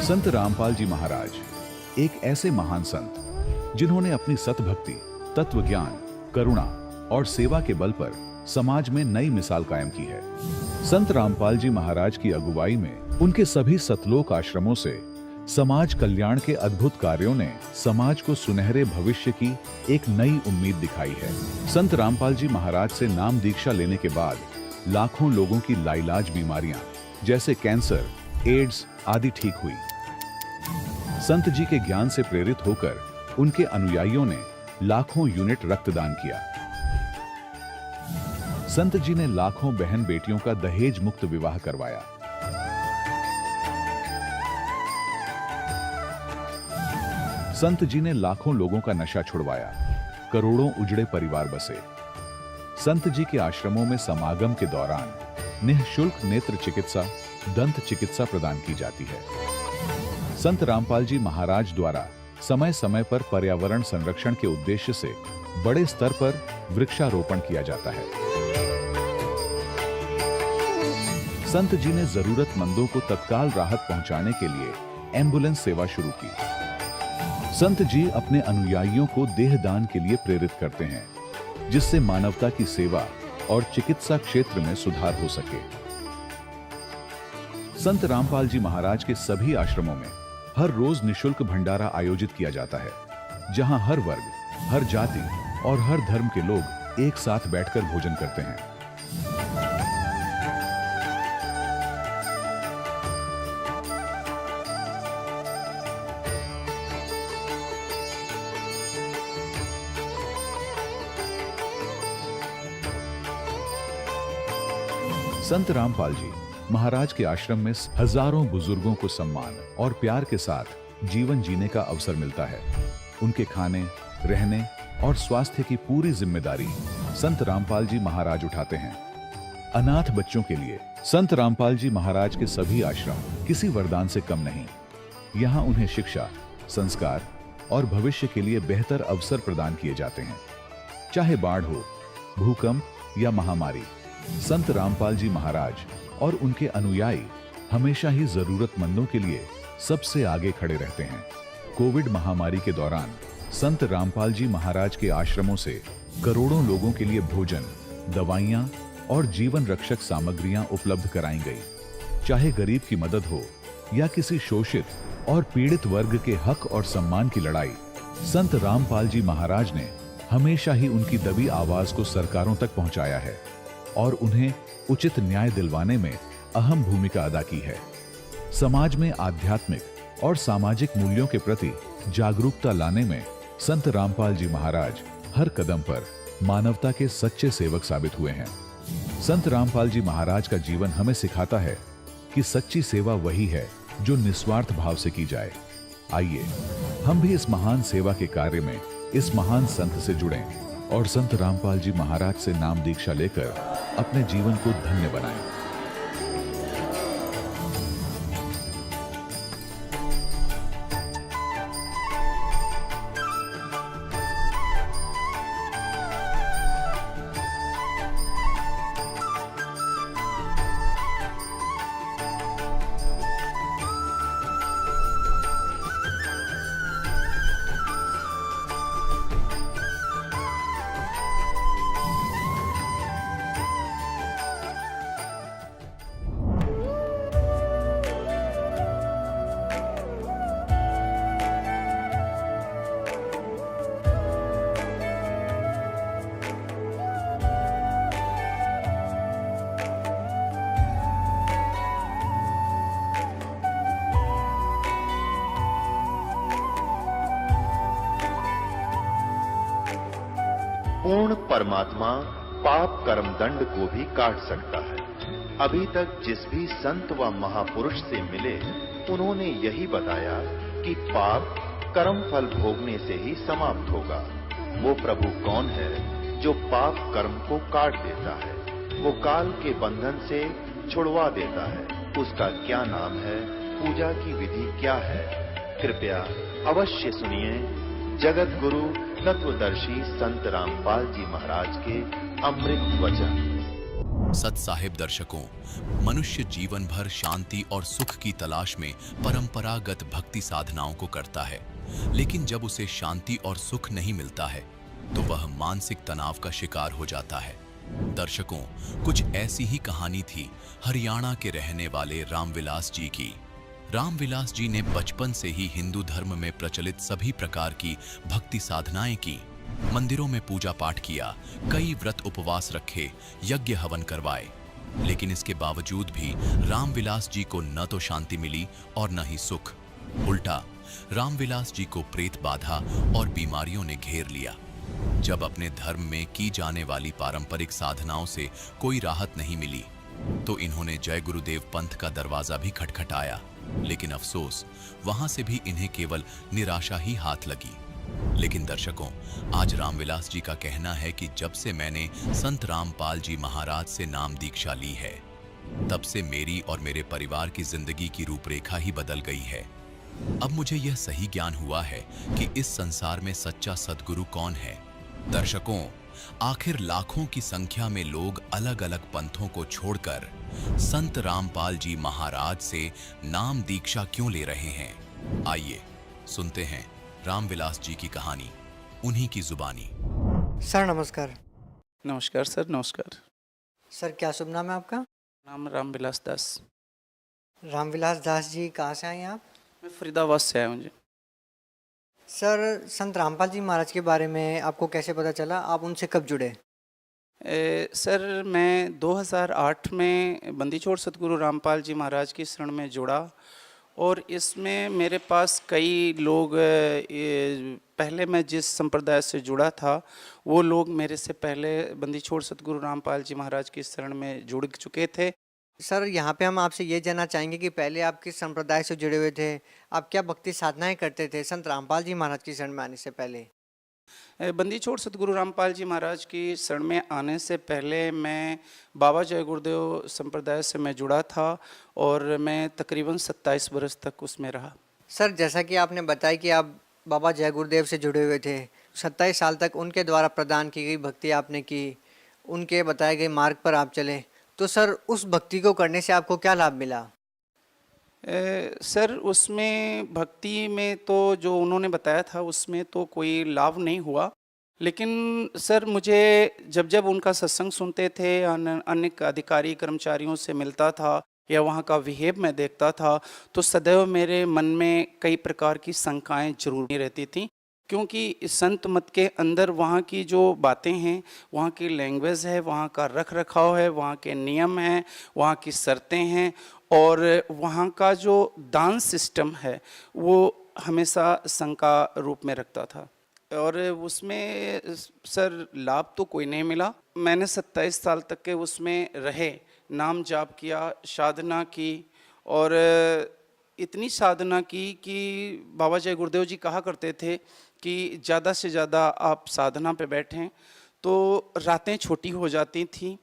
संत रामपाल जी महाराज एक ऐसे महान संत जिन्होंने अपनी सतभक्ति, तत्व ज्ञान, करुणा और सेवा के बल पर समाज में नई मिसाल कायम की है। संत रामपाल जी महाराज की अगुवाई में उनके सभी सतलोक आश्रमों से समाज कल्याण के अद्भुत कार्यों ने समाज को सुनहरे भविष्य की एक नई उम्मीद दिखाई है। संत रामपाल जी महाराज से नाम दीक्षा लेने के बाद लाखों लोगों की लाइलाज बीमारियां जैसे कैंसर, एड्स आदि ठीक हुई। संत जी के ज्ञान से प्रेरित होकर उनके अनुयायियों ने लाखों यूनिट रक्तदान किया। संत जी ने लाखों बहन बेटियों का दहेज मुक्त विवाह करवाया। संत जी ने लाखों लोगों का नशा छुड़वाया, करोड़ों उजड़े परिवार बसे। संत जी के आश्रमों में समागम के दौरान निःशुल्क नेत्र चिकित्सा, दंत चिकित्सा प्रदान की जाती है। संत रामपाल जी महाराज द्वारा समय समय पर पर्यावरण संरक्षण के उद्देश्य से बड़े स्तर पर वृक्षारोपण किया जाता है। संत जी ने जरूरतमंदों को तत्काल राहत पहुंचाने के लिए एम्बुलेंस सेवा शुरू की। संत जी अपने अनुयायियों को देहदान के लिए प्रेरित करते हैं, जिससे मानवता की सेवा और चिकित्सा क्षेत्र में सुधार हो सके। संत रामपाल जी महाराज के सभी आश्रमों में हर रोज निःशुल्क भंडारा आयोजित किया जाता है, जहां हर वर्ग, हर जाति और हर धर्म के लोग एक साथ बैठकर भोजन करते हैं। संत रामपाल जी महाराज के आश्रम में हजारों बुजुर्गों को सम्मान और प्यार के साथ जीवन जीने का अवसर मिलता है। उनके खाने, रहने और स्वास्थ्य की पूरी जिम्मेदारी संत रामपाल जी महाराज उठाते हैं। अनाथ बच्चों के लिए संत रामपाल जी महाराज के सभी आश्रम किसी वरदान से कम नहीं। यहाँ उन्हें शिक्षा, संस्कार और भविष्य के लिए बेहतर अवसर प्रदान किए जाते हैं। चाहे बाढ़ हो, भूकंप या महामारी, संत रामपाल जी महाराज और उनके अनुयायी हमेशा ही जरूरतमंदों के लिए सबसे आगे खड़े रहते हैं। कोविड महामारी के दौरान संत रामपाल जी महाराज के आश्रमों से करोड़ों लोगों के लिए भोजन, दवाइयां और जीवन रक्षक सामग्रियां उपलब्ध कराई गई। चाहे गरीब की मदद हो या किसी शोषित और पीड़ित वर्ग के हक और सम्मान की लड़ाई, संत रामपाल जी महाराज ने हमेशा ही उनकी दबी आवाज को सरकारों तक पहुंचाया है और उन्हें उचित न्याय दिलवाने में अहम भूमिका अदा की है। समाज में आध्यात्मिक और सामाजिक मूल्यों के प्रति जागरूकता लाने में संत रामपाल जी महाराज हर कदम पर मानवता के सच्चे सेवक साबित हुए हैं। संत रामपाल जी महाराज का जीवन हमें सिखाता है कि सच्ची सेवा वही है जो निस्वार्थ भाव से की जाए। आइए हम भी इस महान सेवा के कार्य में इस महान संत से जुड़ें और संत रामपाल जी महाराज से नाम दीक्षा लेकर अपने जीवन को धन्य बनाएं। पूर्ण परमात्मा पाप कर्म दंड को भी काट सकता है। अभी तक जिस भी संत व महापुरुष से मिले, उन्होंने यही बताया कि पाप कर्म फल भोगने से ही समाप्त होगा। वो प्रभु कौन है जो पाप कर्म को काट देता है, वो काल के बंधन से छुड़वा देता है। उसका क्या नाम है, पूजा की विधि क्या है? कृपया अवश्य सुनिए जगत गुरु तत्वदर्शी संत रामपाल जी महाराज के अमृत वचन। सत साहिब दर्शकों, मनुष्य जीवन भर शांति और सुख की तलाश में परंपरागत भक्ति साधनाओं को करता है, लेकिन जब उसे शांति और सुख नहीं मिलता है तो वह मानसिक तनाव का शिकार हो जाता है। दर्शकों, कुछ ऐसी ही कहानी थी हरियाणा के रहने वाले रामविलास जी की। रामविलास जी ने बचपन से ही हिंदू धर्म में प्रचलित सभी प्रकार की भक्ति साधनाएं की, मंदिरों में पूजा पाठ किया, कई व्रत उपवास रखे, यज्ञ हवन करवाए, लेकिन इसके बावजूद भी रामविलास जी को न तो शांति मिली और न ही सुख। उल्टा रामविलास जी को प्रेत बाधा और बीमारियों ने घेर लिया। जब अपने धर्म में की जाने वाली पारंपरिक साधनाओं से कोई राहत नहीं मिली तो इन्होंने जय गुरुदेव पंथ का दरवाजा भी खटखटाया, लेकिन अफसोस वहां से भी इन्हें केवल निराशा ही हाथ लगी। लेकिन दर्शकों, आज रामविलास जी का कहना है कि जब से मैंने संत रामपाल जी महाराज से नाम दीक्षा ली है, तब से मेरी और मेरे परिवार की जिंदगी की रूपरेखा ही बदल गई है। अब मुझे यह सही ज्ञान हुआ है कि इस संसार में सच्चा सद्गुरु कौन है। दर्शकों, आखिर लाखों की संख्या में लोग अलग अलग पंथों को छोड़कर संत रामपाल जी महाराज से नाम दीक्षा क्यों ले रहे हैं? आइए सुनते हैं रामविलास जी की कहानी, उन्हीं की जुबानी। सर नमस्कार। नमस्कार सर, नमस्कार। सर क्या शुभ नाम है आपका? नाम रामविलास दास। रामविलास दास जी, कहाँ से आए हैं आप? मैं फरीदाबाद से आया हूँ जी। सर संत रामपाल जी महाराज के बारे में आपको कैसे पता चला? आप उनसे कब जुड़े? सर मैं 2008 में बंदीछोड़ सतगुरु रामपाल जी महाराज की शरण में जुड़ा और इसमें मेरे पास कई लोग पहले मैं जिस संप्रदाय से जुड़ा था वो लोग मेरे से पहले बंदीछोड़ सतगुरु रामपाल जी महाराज की शरण में जुड़ चुके थे। सर यहाँ पे हम आपसे ये जानना चाहेंगे कि पहले आप किस संप्रदाय से जुड़े हुए थे? आप क्या भक्ति साधनाएं करते थे संत रामपाल जी महाराज की शरण में आने से पहले? बंदीछोड़ सतगुरु रामपाल जी महाराज की शरण में आने से पहले मैं बाबा जय गुरुदेव संप्रदाय से मैं जुड़ा था और मैं तकरीबन 27 बरस तक उसमें रहा। सर जैसा कि आपने बताया कि आप बाबा जय गुरुदेव से जुड़े हुए थे, 27 साल तक उनके द्वारा प्रदान की गई भक्ति आपने की, उनके बताए गए मार्ग पर आप चले, तो सर उस भक्ति को करने से आपको क्या लाभ मिला? सर उसमें भक्ति में तो जो उन्होंने बताया था उसमें तो कोई लाभ नहीं हुआ, लेकिन सर मुझे जब जब उनका सत्संग सुनते थे, अन्य अधिकारी कर्मचारियों से मिलता था या वहाँ का बिहेव मैं देखता था, तो सदैव मेरे मन में कई प्रकार की शंकाएं जरूर रहती थी, क्योंकि संत मत के अंदर वहाँ की जो बातें हैं, वहाँ की लैंग्वेज है, वहाँ का रख रखाव है, वहाँ के नियम हैं, वहाँ की शर्तें हैं और वहाँ का जो दान सिस्टम है वो हमेशा शंका रूप में रखता था और उसमें सर लाभ तो कोई नहीं मिला। मैंने 27 साल तक के उसमें रहे, नाम जाप किया, साधना की और इतनी साधना की कि बाबा जय गुरुदेव जी कहा करते थे कि ज़्यादा से ज़्यादा आप साधना पे बैठें तो रातें छोटी हो जाती थी,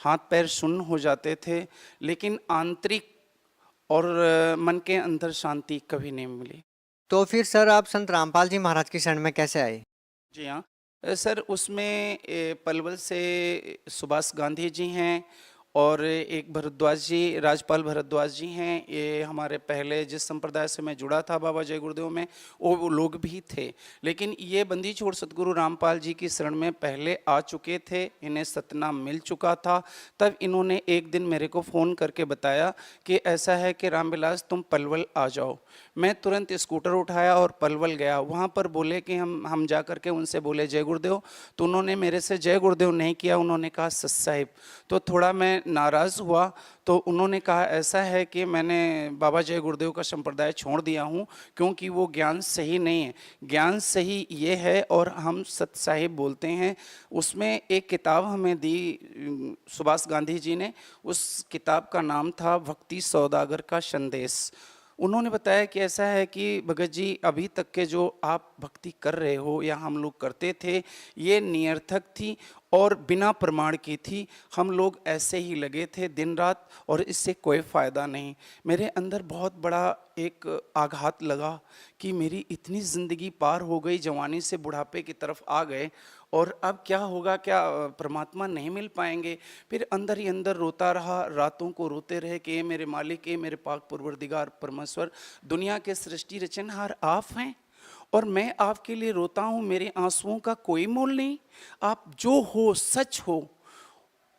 हाथ पैर शून्य हो जाते थे, लेकिन आंतरिक और मन के अंदर शांति कभी नहीं मिली। तो फिर सर आप संत रामपाल जी महाराज की शरण में कैसे आए? जी हाँ सर, उसमें पलवल से सुभाष गांधी जी हैं और एक भरद्वाज जी, राजपाल भरद्वाज जी हैं, ये हमारे पहले जिस संप्रदाय से मैं जुड़ा था बाबा जय गुरुदेव में वो लोग भी थे, लेकिन ये बंदीछोड़ सतगुरु रामपाल जी की शरण में पहले आ चुके थे, इन्हें सतनाम मिल चुका था। तब इन्होंने एक दिन मेरे को फ़ोन करके बताया कि ऐसा है कि रामविलास तुम पलवल आ जाओ। मैं तुरंत स्कूटर उठाया और पलवल गया। वहाँ पर बोले कि हम जा कर के उनसे बोले जय गुरुदेव, तो उन्होंने मेरे से जय गुरुदेव नहीं किया, उन्होंने कहा सत साहिब। तो थोड़ा मैं नाराज़ हुआ, तो उन्होंने कहा ऐसा है कि मैंने बाबा जय गुरुदेव का संप्रदाय छोड़ दिया हूँ क्योंकि वो ज्ञान सही नहीं है, ज्ञान सही ये है और हम सत साहिब बोलते हैं। उसमें एक किताब हमें दी सुभाष गांधी जी ने, उस किताब का नाम था भक्ति सौदागर का संदेश। उन्होंने बताया कि ऐसा है कि भगत जी अभी तक के जो आप भक्ति कर रहे हो या हम लोग करते थे ये निरर्थक थी और बिना प्रमाण की थी। हम लोग ऐसे ही लगे थे दिन रात और इससे कोई फ़ायदा नहीं। मेरे अंदर बहुत बड़ा एक आघात लगा कि मेरी इतनी ज़िंदगी पार हो गई, जवानी से बुढ़ापे की तरफ आ गए और अब क्या होगा, क्या परमात्मा नहीं मिल पाएंगे। फिर अंदर ही अंदर रोता रहा, रातों को रोते रहे कि ये मेरे मालिक, ये मेरे पाक परवरदिगार परमेश्वर, दुनिया के सृष्टि रचनहार आप हैं और मैं आपके लिए रोता हूँ, मेरे आंसुओं का कोई मोल नहीं। आप जो हो, सच हो,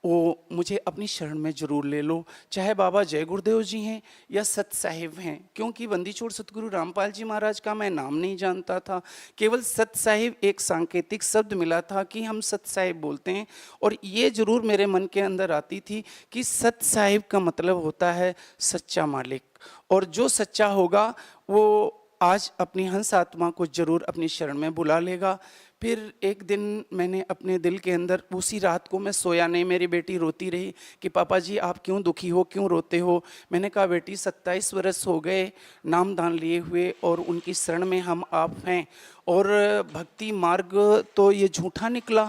वो मुझे अपनी शरण में जरूर ले लो, चाहे बाबा जय गुरुदेव जी हैं या सत साहिब हैं। क्योंकि बंदी छोड़ सतगुरु रामपाल जी महाराज का मैं नाम नहीं जानता था, केवल सत साहिब एक सांकेतिक शब्द मिला था कि हम सत साहिब बोलते हैं। और ये जरूर मेरे मन के अंदर आती थी कि सत साहिब का मतलब होता है सच्चा मालिक, और जो सच्चा होगा वो आज अपनी हंस आत्मा को जरूर अपनी शरण में बुला लेगा। फिर एक दिन मैंने अपने दिल के अंदर, उसी रात को मैं सोया नहीं, मेरी बेटी रोती रही कि पापा जी आप क्यों दुखी हो, क्यों रोते हो। मैंने कहा बेटी 27 वर्ष हो गए नाम दान लिए हुए और उनकी शरण में हम आप हैं, और भक्ति मार्ग तो ये झूठा निकला।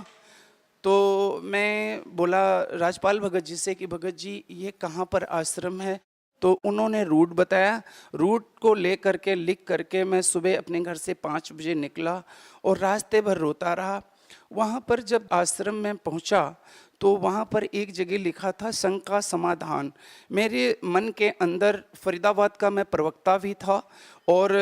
तो मैं बोला राजपाल भगत जी से कि भगत जी ये कहाँ पर आश्रम है। तो उन्होंने रूट बताया, रूट को ले करके लिख करके मैं सुबह अपने घर से 5 बजे निकला और रास्ते भर रोता रहा। वहाँ पर जब आश्रम में पहुँचा तो वहाँ पर एक जगह लिखा था शंका समाधान। मेरे मन के अंदर, फरीदाबाद का मैं प्रवक्ता भी था और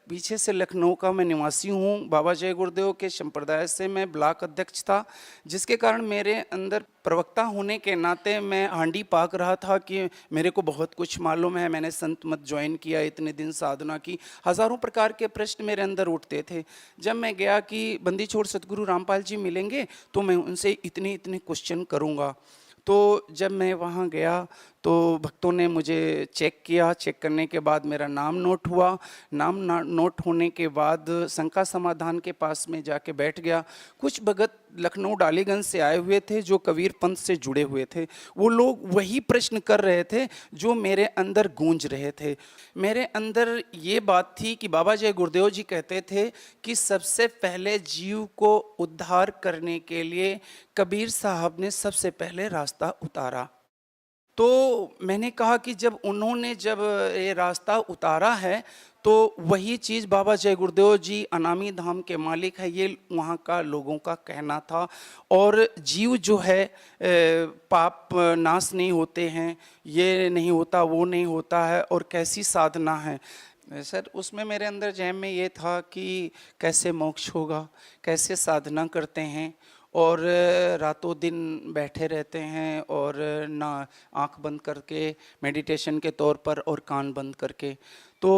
पीछे से लखनऊ का मैं निवासी हूँ, बाबा जय गुरुदेव के संप्रदाय से मैं ब्लॉक अध्यक्ष था, जिसके कारण मेरे अंदर प्रवक्ता होने के नाते मैं हांडी पाक रहा था कि मेरे को बहुत कुछ मालूम है, मैंने संत मत ज्वाइन किया, इतने दिन साधना की, हज़ारों प्रकार के प्रश्न मेरे अंदर उठते थे। जब मैं गया कि बंदी छोड़ सतगुरु रामपाल जी मिलेंगे तो मैं उनसे इतने इतने क्वेश्चन करूँगा। तो जब मैं वहाँ गया तो भक्तों ने मुझे चेक किया, चेक करने के बाद मेरा नाम नोट हुआ। नोट होने के बाद शंका समाधान के पास में जाके बैठ गया। कुछ भगत लखनऊ डालीगंज से आए हुए थे जो कबीर पंथ से जुड़े हुए थे, वो लोग वही प्रश्न कर रहे थे जो मेरे अंदर गूंज रहे थे। मेरे अंदर ये बात थी कि बाबा जय गुरुदेव जी कहते थे कि सबसे पहले जीव को उद्धार करने के लिए कबीर साहब ने सबसे पहले रास्ता उतारा। तो मैंने कहा कि जब उन्होंने ये रास्ता उतारा है तो वही चीज़ बाबा जय गुरुदेव जी अनामी धाम के मालिक है, ये वहाँ का लोगों का कहना था। और जीव जो है पाप नाश नहीं होते हैं, ये नहीं होता, वो नहीं होता है, और कैसी साधना है। सर उसमें मेरे अंदर जहन में ये था कि कैसे मोक्ष होगा, कैसे साधना करते हैं और रातों दिन बैठे रहते हैं और ना आंख बंद करके मेडिटेशन के तौर पर और कान बंद करके। तो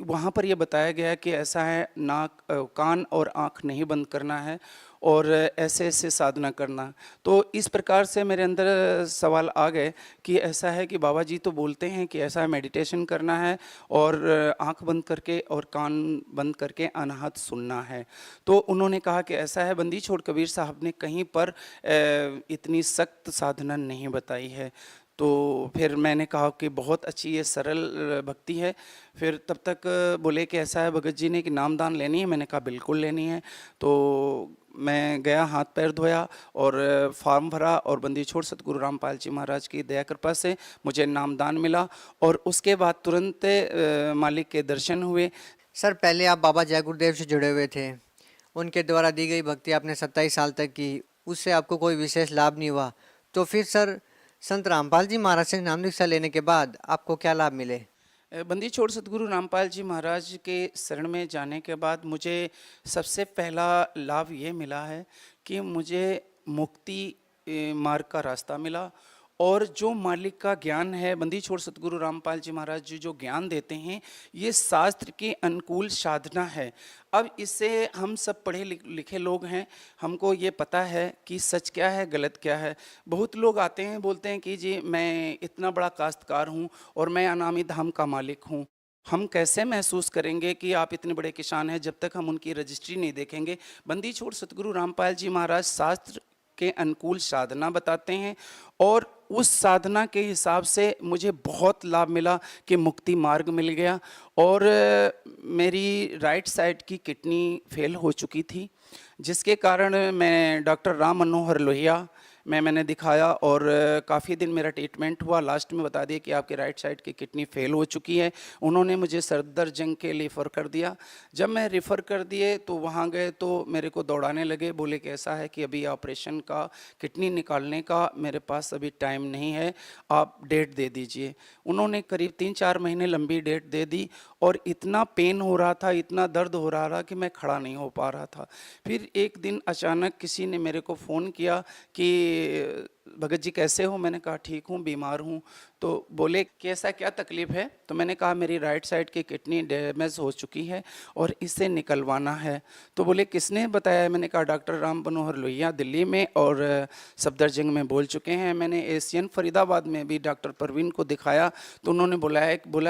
वहाँ पर ये बताया गया कि ऐसा है, नाक कान और आंख नहीं बंद करना है और ऐसे ऐसे साधना करना। तो इस प्रकार से मेरे अंदर सवाल आ गए कि ऐसा है कि बाबा जी तो बोलते हैं कि ऐसा है मेडिटेशन करना है और आंख बंद करके और कान बंद करके अनाहत सुनना है। तो उन्होंने कहा कि ऐसा है, बंदी छोड़ कबीर साहब ने कहीं पर इतनी सख्त साधना नहीं बताई है। तो फिर मैंने कहा कि बहुत अच्छी ये सरल भक्ति है। फिर तब तक बोले कि ऐसा है भगत जी ने कि नामदान लेनी है। मैंने कहा बिल्कुल लेनी है। तो मैं गया, हाथ पैर धोया और फॉर्म भरा और बंदी छोड़ सतगुरु रामपाल जी महाराज की दया कृपा से मुझे नामदान मिला और उसके बाद तुरंत मालिक के दर्शन हुए। सर पहले आप बाबा जय गुरुदेव से जुड़े हुए थे, उनके द्वारा दी गई भक्ति आपने 27 साल तक की, उससे आपको कोई विशेष लाभ नहीं हुआ। तो फिर सर संत रामपाल जी महाराज से नाम दीक्षा लेने के बाद आपको क्या लाभ मिले? बंदी छोड़ सतगुरु रामपाल जी महाराज के शरण में जाने के बाद मुझे सबसे पहला लाभ ये मिला है कि मुझे मुक्ति मार्ग का रास्ता मिला। और जो मालिक का ज्ञान है, बंदी छोड़ सतगुरु रामपाल जी महाराज जी जो ज्ञान देते हैं, ये शास्त्र के अनुकूल साधना है। अब इससे हम सब पढ़े लिखे लोग हैं, हमको ये पता है कि सच क्या है, गलत क्या है। बहुत लोग आते हैं, बोलते हैं कि जी मैं इतना बड़ा काश्तकार हूँ और मैं अनामी धाम का मालिक हूँ। हम कैसे महसूस करेंगे कि आप इतने बड़े किसान हैं जब तक हम उनकी रजिस्ट्री नहीं देखेंगे। बंदी छोड़ सतगुरु रामपाल जी महाराज शास्त्र के अनुकूल साधना बताते हैं और उस साधना के हिसाब से मुझे बहुत लाभ मिला कि मुक्ति मार्ग मिल गया। और मेरी राइट साइड की किडनी फेल हो चुकी थी, जिसके कारण मैं डॉक्टर राम मनोहर लोहिया मैंने दिखाया और काफ़ी दिन मेरा ट्रीटमेंट हुआ। लास्ट में बता दिया कि आपकी राइट साइड की किडनी फेल हो चुकी है। उन्होंने मुझे सफदरजंग के लिए रेफ़र कर दिया। जब मैं रेफ़र कर दिए तो वहाँ गए तो मेरे को दौड़ाने लगे, बोले कि ऐसा है कि अभी ऑपरेशन का, किडनी निकालने का मेरे पास अभी टाइम नहीं है, आप डेट दे दीजिए। उन्होंने करीब 3-4 महीने लंबी डेट दे दी और इतना पेन हो रहा था, इतना दर्द हो रहा था कि मैं खड़ा नहीं हो पा रहा था। फिर एक दिन अचानक किसी ने मेरे को फ़ोन किया कि भगत जी कैसे हो? मैंने कहा ठीक हूँ, बीमार हूँ। तो बोले कि ऐसा क्या तकलीफ़ है? तो मैंने कहा मेरी राइट साइड की किडनी डैमेज हो चुकी है और इसे निकलवाना है। तो बोले किसने बताया? मैंने कहा डॉक्टर राम मनोहर लोहिया दिल्ली में और सफदरजंग में बोल चुके हैं। मैंने एशियन फरीदाबाद में भी डॉक्टर परवीन को दिखाया तो उन्होंने बोला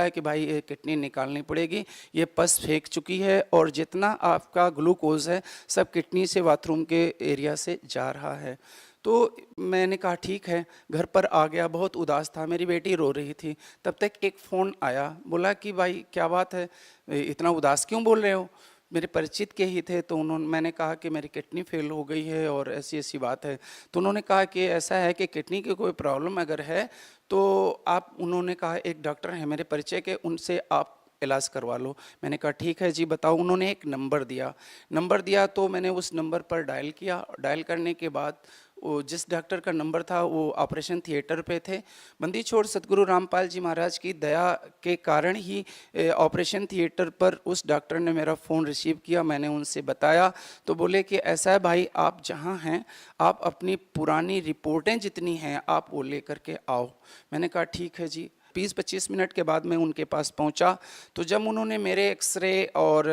है कि भाई ये किडनी निकालनी पड़ेगी, ये पस फेंक चुकी है और जितना आपका ग्लूकोज है सब किडनी से बाथरूम के एरिया से जा रहा है। तो मैंने कहा ठीक है, घर पर आ गया, बहुत उदास था, मेरी बेटी रो रही थी। तब तक एक फ़ोन आया, बोला कि भाई क्या बात है, इतना उदास क्यों बोल रहे हो? मेरे परिचित के ही थे। तो मैंने कहा कि मेरी किडनी फेल हो गई है और ऐसी ऐसी बात है। तो उन्होंने कहा कि ऐसा है कि किडनी की कोई प्रॉब्लम अगर है तो आप, उन्होंने कहा एक डॉक्टर है मेरे परिचय के, उनसे आप इलाज करवा लो। मैंने कहा ठीक है जी बताओ। उन्होंने एक नंबर दिया तो मैंने उस नंबर पर डायल किया। डायल करने के बाद वो जिस डॉक्टर का नंबर था वो ऑपरेशन थिएटर पे थे। बंदी छोड़ सतगुरु रामपाल जी महाराज की दया के कारण ही ऑपरेशन थिएटर पर उस डॉक्टर ने मेरा फ़ोन रिसीव किया। मैंने उनसे बताया तो बोले कि ऐसा है भाई, आप जहाँ हैं आप अपनी पुरानी रिपोर्टें जितनी हैं आप वो लेकर के आओ। मैंने कहा ठीक है जी। 20-25 मिनट के बाद मैं उनके पास पहुंचा तो जब उन्होंने मेरे एक्सरे और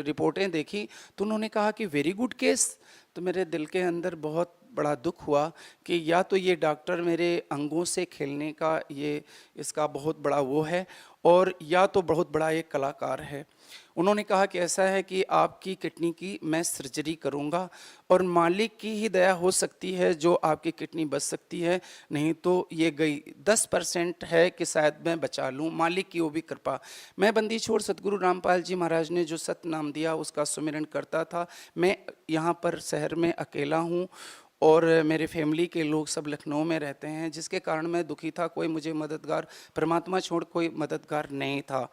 रिपोर्टें देखी तो उन्होंने कहा कि वेरी गुड केस। तो मेरे दिल के अंदर बहुत बड़ा दुख हुआ कि या तो ये डॉक्टर मेरे अंगों से खेलने का ये इसका बहुत बड़ा वो है और या तो बहुत बड़ा एक कलाकार है। उन्होंने कहा कि ऐसा है कि आपकी किडनी की मैं सर्जरी करूंगा और मालिक की ही दया हो सकती है जो आपकी किडनी बच सकती है, नहीं तो ये गई। 10% है कि शायद मैं बचा लूं, मालिक की वो भी कृपा। मैं बंदी छोड़ सतगुरु रामपाल जी महाराज ने जो सत नाम दिया उसका सुमिरन करता था। मैं यहाँ पर शहर में अकेला हूँ और मेरे फैमिली के लोग सब लखनऊ में रहते हैं, जिसके कारण मैं दुखी था। कोई मुझे मददगार, परमात्मा छोड़ कोई मददगार नहीं था।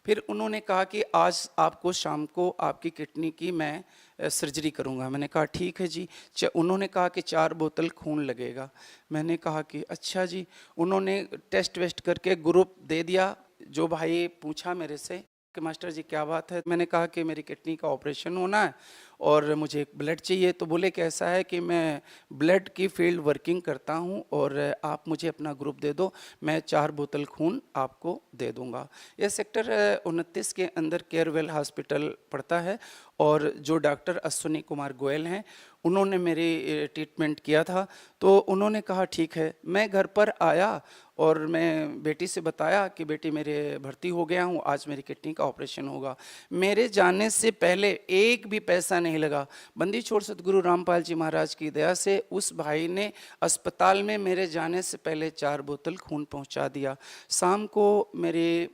फिर उन्होंने कहा कि आज आपको शाम को आपकी किडनी की मैं सर्जरी करूंगा। मैंने कहा ठीक है जी। उन्होंने कहा कि 4 बोतल खून लगेगा। मैंने कहा कि अच्छा जी। उन्होंने टेस्ट वेस्ट करके ग्रुप दे दिया। जो भाई पूछा मेरे से कि मास्टर जी क्या बात है, मैंने कहा कि मेरी किडनी का ऑपरेशन होना है और मुझे एक ब्लड चाहिए। तो बोले कि ऐसा है कि मैं ब्लड की फील्ड वर्किंग करता हूं और आप मुझे अपना ग्रुप दे दो, मैं 4 बोतल खून आपको दे दूंगा। ये सेक्टर 29 के अंदर केयरवेल हॉस्पिटल पड़ता है और जो डॉक्टर अश्विनी कुमार गोयल हैं उन्होंने मेरी ट्रीटमेंट किया था। तो उन्होंने कहा ठीक है। मैं घर पर आया और मैं बेटी से बताया कि बेटी मेरे भर्ती हो गया हूँ, आज मेरी किडनी का ऑपरेशन होगा। मेरे जाने से पहले एक भी पैसा नहीं लगा। बंदी छोड़ सतगुरु रामपाल जी महाराज की दया से उस भाई ने अस्पताल में मेरे जाने से पहले 4 बोतल खून पहुंचा दिया। शाम को मेरे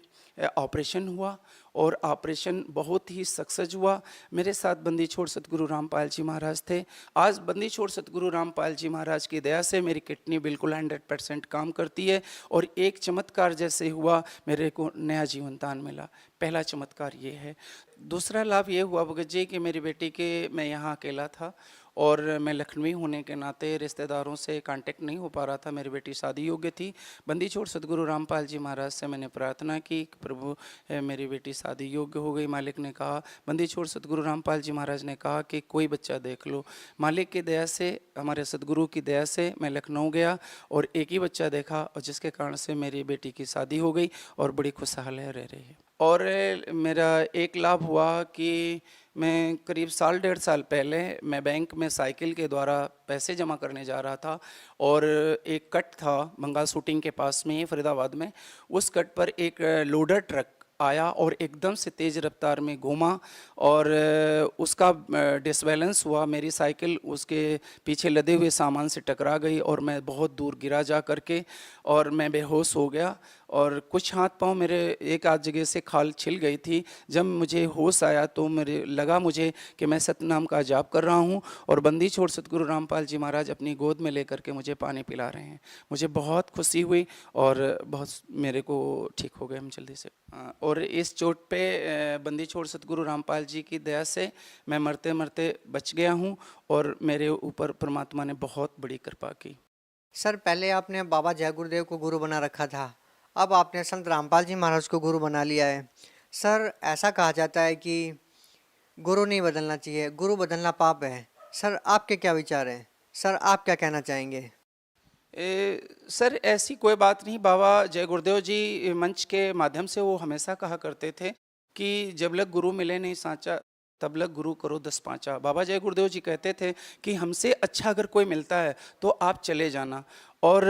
ऑपरेशन हुआ और ऑपरेशन बहुत ही सक्सेस हुआ। मेरे साथ बंदी छोड़ सतगुरु रामपाल जी महाराज थे। आज बंदी छोड़ सतगुरु रामपाल जी महाराज की दया से मेरी किडनी बिल्कुल 100% काम करती है और एक चमत्कार जैसे हुआ, मेरे को नया जीवन दान मिला। पहला चमत्कार ये है। दूसरा लाभ ये हुआ भगत जी कि मेरी बेटी के, मैं यहाँ अकेला था और मैं लखनवी होने के नाते रिश्तेदारों से कांटेक्ट नहीं हो पा रहा था। मेरी बेटी शादी योग्य थी। बंदी छोड़ सतगुरु रामपाल जी महाराज से मैंने प्रार्थना की, प्रभु मेरी बेटी शादी योग्य हो गई। मालिक ने कहा, बंदी छोड़ सतगुरु रामपाल जी महाराज ने कहा कि कोई बच्चा देख लो। मालिक की दया से, हमारे सतगुरु की दया से मैं लखनऊ गया और एक ही बच्चा देखा और जिसके कारण से मेरी बेटी की शादी हो गई और बड़ी खुशहाल रह रही है। और मेरा एक लाभ हुआ कि मैं करीब 1.5 साल पहले मैं बैंक में साइकिल के द्वारा पैसे जमा करने जा रहा था और एक कट था बंगाल शूटिंग के पास में ही फरीदाबाद में। उस कट पर एक लोडर ट्रक आया और एकदम से तेज़ रफ्तार में घूमा और उसका डिसबैलेंस हुआ। मेरी साइकिल उसके पीछे लदे हुए सामान से टकरा गई और मैं बहुत दूर गिरा जा करके और मैं बेहोश हो गया और कुछ हाथ पांव मेरे एक आध जगह से खाल छिल गई थी। जब मुझे होश आया तो मेरे लगा मुझे कि मैं सतनाम का जाप कर रहा हूँ और बंदी छोड़ सतगुरु रामपाल जी महाराज अपनी गोद में लेकर के मुझे पानी पिला रहे हैं। मुझे बहुत खुशी हुई और बहुत मेरे को ठीक हो गए हम जल्दी से। और इस चोट पे बंदी छोड़ सतगुरु रामपाल जी की दया से मैं मरते मरते बच गया हूँ और मेरे ऊपर परमात्मा ने बहुत बड़ी कृपा की। सर पहले आपने बाबा जय गुरुदेव को गुरु बना रखा था, अब आपने संत रामपाल जी महाराज को गुरु बना लिया है। सर ऐसा कहा जाता है कि गुरु नहीं बदलना चाहिए, गुरु बदलना पाप है। सर आपके क्या विचार हैं? सर आप क्या कहना चाहेंगे? सर ऐसी कोई बात नहीं। बाबा जय गुरुदेव जी मंच के माध्यम से वो हमेशा कहा करते थे कि जब लग गुरु मिले नहीं सांचा तब लग गुरु करो 10 पाँचा। बाबा जय गुरुदेव जी कहते थे कि हमसे अच्छा अगर कोई मिलता है तो आप चले जाना। और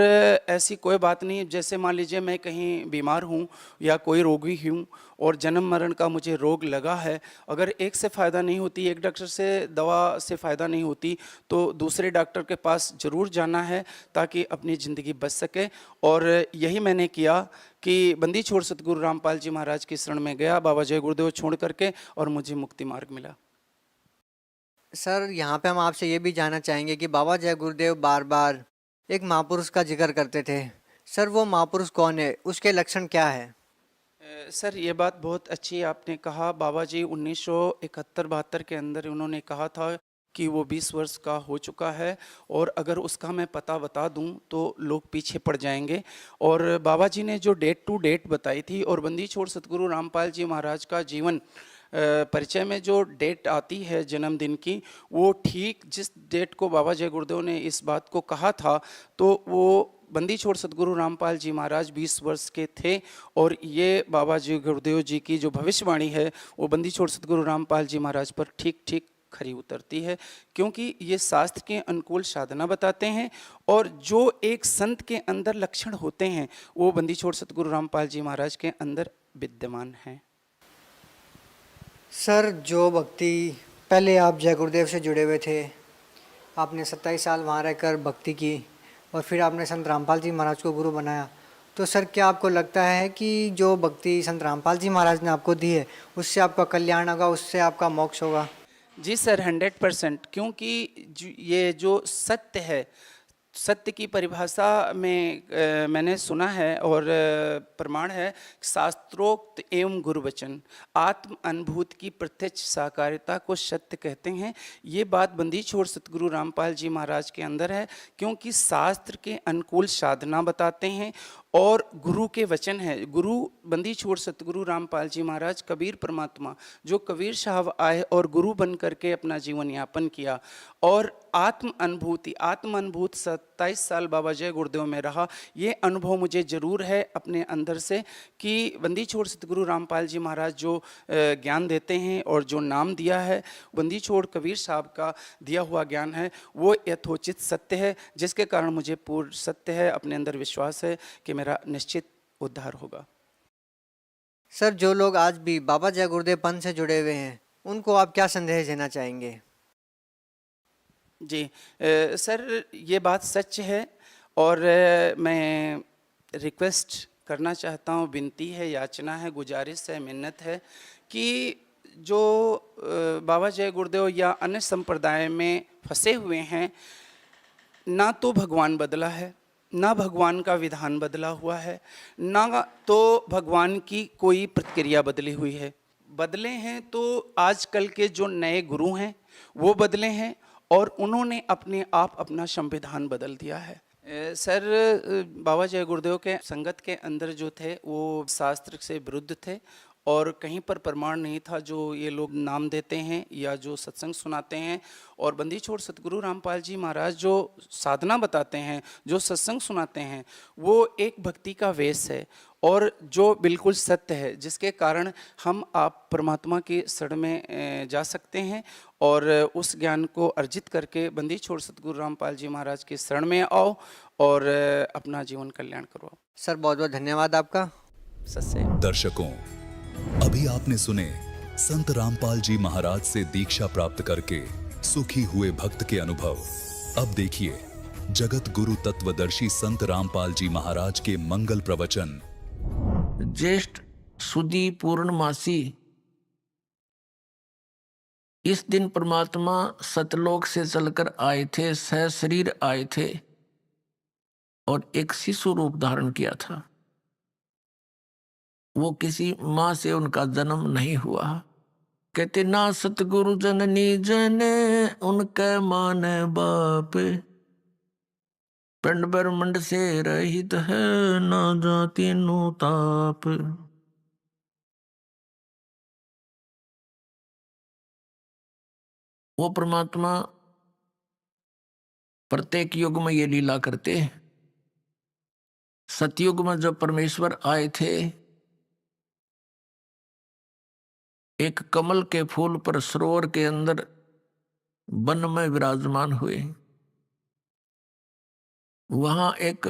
ऐसी कोई बात नहीं, जैसे मान लीजिए मैं कहीं बीमार हूँ या कोई रोगी हूँ और जन्म मरण का मुझे रोग लगा है, अगर एक से फ़ायदा नहीं होती, एक डॉक्टर से दवा से फ़ायदा नहीं होती तो दूसरे डॉक्टर के पास ज़रूर जाना है ताकि अपनी ज़िंदगी बच सके। और यही मैंने किया कि बंदी छोड़ सतगुरु रामपाल जी महाराज की शरण में गया, बाबा जय गुरुदेव छोड़ करके, और मुझे मुक्ति मार्ग मिला। सर यहाँ पे हम आपसे ये भी जानना चाहेंगे कि बाबा जय गुरुदेव बार बार एक महापुरुष का जिक्र करते थे। सर वो महापुरुष कौन है, उसके लक्षण क्या है? सर ये बात बहुत अच्छी आपने कहा। बाबा जी 1971-72 के अंदर उन्होंने कहा था कि वो 20 वर्ष का हो चुका है और अगर उसका मैं पता बता दूं तो लोग पीछे पड़ जाएंगे। और बाबा जी ने जो डेट टू डेट बताई थी और बंदी छोड़ सतगुरु रामपाल जी महाराज का जीवन परिचय में जो डेट आती है जन्मदिन की, वो ठीक जिस डेट को बाबा जय गुरुदेव ने इस बात को कहा था तो वो बंदी छोड़ सतगुरु रामपाल जी महाराज 20 वर्ष के थे। और ये बाबा जी गुरुदेव जी की जो भविष्यवाणी है वो बंदी छोड़ सतगुरु रामपाल जी महाराज पर ठीक ठीक खरी उतरती है, क्योंकि ये शास्त्र के अनुकूल साधना बताते हैं और जो एक संत के अंदर लक्षण होते हैं वो बंदी छोड़ सतगुरु रामपाल जी महाराज के अंदर विद्यमान हैं। सर जो भक्ति पहले आप जय गुरुदेव से जुड़े हुए थे, आपने 27 साल वहाँ रहकर भक्ति की और फिर आपने संत रामपाल जी महाराज को गुरु बनाया, तो सर क्या आपको लगता है कि जो भक्ति संत रामपाल जी महाराज ने आपको दी है उससे आपका कल्याण होगा, उससे आपका मोक्ष होगा? जी सर 100%, क्योंकि ये जो सत्य है, सत्य की परिभाषा में मैंने सुना है और प्रमाण है, शास्त्रोक्त एवं गुरु वचन आत्म अनुभूति की प्रत्यक्ष साकारिता को सत्य कहते हैं। ये बात बंदी छोड़ सतगुरु रामपाल जी महाराज के अंदर है, क्योंकि शास्त्र के अनुकूल साधना बताते हैं और गुरु के वचन है। गुरु बंदी छोड़ सतगुरु रामपाल जी महाराज कबीर परमात्मा जो कबीर साहब आए और गुरु बन करके अपना जीवन यापन किया और आत्म अनुभूति 27 साल बाबा जय गुरुदेव में रहा। ये अनुभव मुझे जरूर है अपने अंदर से कि बंदी छोड़ सतगुरु रामपाल जी महाराज जो ज्ञान देते हैं और जो नाम दिया है बंदी छोड़ कबीर साहब का दिया हुआ ज्ञान है, वो यथोचित सत्य है, जिसके कारण मुझे पूर्ण सत्य है, अपने अंदर विश्वास है कि मेरा निश्चित उद्धार होगा। सर जो लोग आज भी बाबा जय गुरुदेव पंथ से जुड़े हुए हैं उनको आप क्या संदेश देना चाहेंगे? जी सर ये बात सच है और मैं रिक्वेस्ट करना चाहता हूँ, विनती है, याचना है, गुजारिश है, मिन्नत है कि जो बाबा जय गुरुदेव या अन्य संप्रदाय में फंसे हुए हैं, ना तो भगवान बदला है, ना भगवान का विधान बदला हुआ है, ना तो भगवान की कोई प्रतिक्रिया बदली हुई है। बदले हैं तो आजकल के जो नए गुरु हैं वो बदले हैं और उन्होंने अपने आप अपना संविधान बदल दिया है। सर बाबा जय गुरुदेव के संगत के अंदर जो थे वो शास्त्र से विरुद्ध थे और कहीं पर प्रमाण नहीं था जो ये लोग नाम देते हैं या जो सत्संग सुनाते हैं। और बंदी छोड़ सतगुरु रामपाल जी महाराज जो साधना बताते हैं, जो सत्संग सुनाते हैं, वो एक भक्ति का वेश है और जो बिल्कुल सत्य है, जिसके कारण हम आप परमात्मा की शरण में जा सकते हैं और उस ज्ञान को अर्जित करके बंदी छोड़ सतगुरु रामपाल जी महाराज की शरण में आओ और अपना जीवन कल्याण करवाओ। सर बहुत बहुत धन्यवाद आपका। सत्य। दर्शकों, अभी आपने सुने संत रामपाल जी महाराज से दीक्षा प्राप्त करके सुखी हुए भक्त के अनुभव। अब देखिए जगत गुरु तत्वदर्शी संत रामपाल जी महाराज के मंगल प्रवचन। ज्येष्ठ सुदी पूर्णमासी, इस दिन परमात्मा सतलोक से चलकर आए थे, सह शरीर आए थे और एक शिशु रूप धारण किया था। वो किसी माँ से उनका जन्म नहीं हुआ। कहते ना सतगुरु जननी जने उनके माने बाप, पिंड ब्रह्मंड से रहित है ना जाति नु ताप। वो परमात्मा प्रत्येक युग में ये लीला करते हैं। सतयुग में जब परमेश्वर आए थे, एक कमल के फूल पर सरोवर के अंदर वन में विराजमान हुए। वहां एक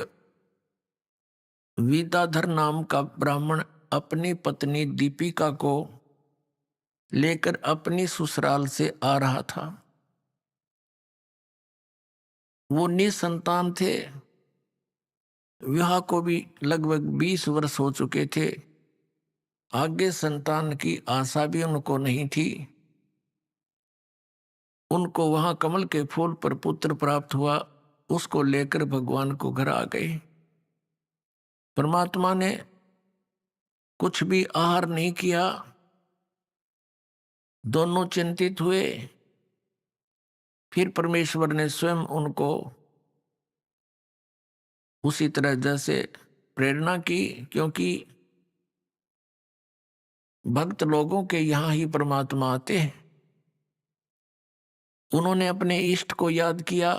विद्याधर नाम का ब्राह्मण अपनी पत्नी दीपिका को लेकर अपनी ससुराल से आ रहा था। वो निसंतान थे, विवाह को भी लगभग 20 वर्ष हो चुके थे। आगे संतान की आशा भी उनको नहीं थी। उनको वहां कमल के फूल पर पुत्र प्राप्त हुआ, उसको लेकर भगवान को घर आ गए। परमात्मा ने कुछ भी आहार नहीं किया। दोनों चिंतित हुए। फिर परमेश्वर ने स्वयं उनको उसी तरह जैसे प्रेरणा की, क्योंकि भक्त लोगों के यहां ही परमात्मा आते हैं। उन्होंने अपने इष्ट को याद किया,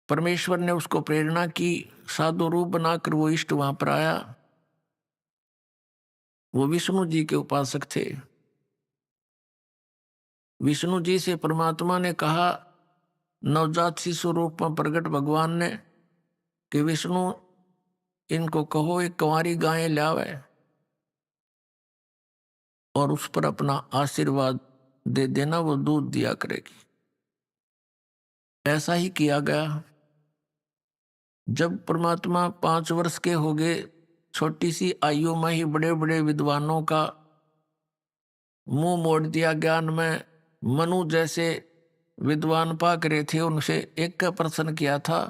परमेश्वर ने उसको प्रेरणा की, साधु रूप बनाकर वो इष्ट वहां पर आया। वो विष्णु जी के उपासक थे। विष्णु जी से परमात्मा ने कहा, नवजात शिशु रूप में प्रकट भगवान ने, कि विष्णु इनको कहो एक कंवारी गाय लावे और उस पर अपना आशीर्वाद दे देना, वो दूध दिया करेगी। ऐसा ही किया गया। जब परमात्मा 5 वर्ष के हो गए, छोटी सी आयु में ही बड़े बड़े विद्वानों का मुंह मोड़ दिया ज्ञान में। मनु जैसे विद्वान पाक रहे थे, उनसे एक का प्रश्न किया था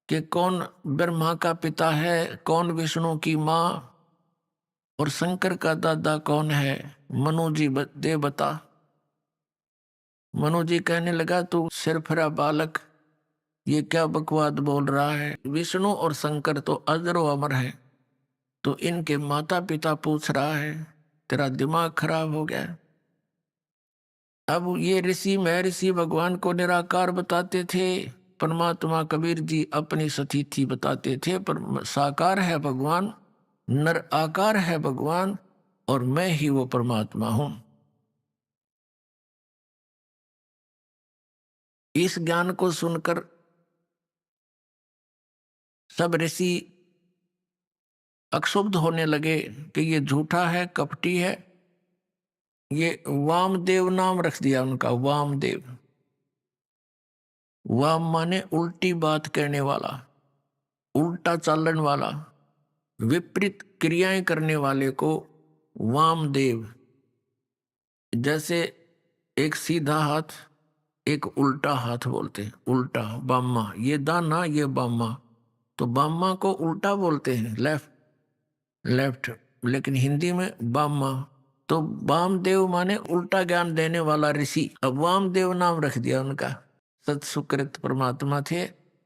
कि कौन ब्रह्मा का पिता है, कौन विष्णु की माँ और शंकर का दादा कौन है। मनु जी दे बता। मनु जी कहने लगा, तू सिरफिरा बालक, ये क्या बकवाद बोल रहा है। विष्णु और शंकर तो अजर व अमर है, तो इनके माता पिता पूछ रहा है, तेरा दिमाग खराब हो गया। अब ये ऋषि महर्षि भगवान को निराकार बताते थे, परमात्मा कबीर जी अपनी सतीथि बताते थे। पर साकार है भगवान, नर आकार है भगवान, और मैं ही वो परमात्मा हूं। इस ज्ञान को सुनकर सब ऋषि अक्षुब्ध होने लगे कि ये झूठा है, कपटी है। ये वामदेव नाम रख दिया उनका, वामदेव। वाम माने उल्टी बात कहने वाला, उल्टा चालन वाला, विपरीत क्रियाएं करने वाले को वामदेव। जैसे एक सीधा हाथ, एक उल्टा हाथ बोलते हैं, उल्टा बामा, ये दाना ये बामा, तो बामा को उल्टा बोलते हैं, लेफ्ट लेफ्ट, लेकिन हिंदी में बामा। तो वामदेव माने उल्टा ज्ञान देने वाला ऋषि। अब वामदेव नाम रख दिया उनका। सत्सुकृत परमात्मा थे,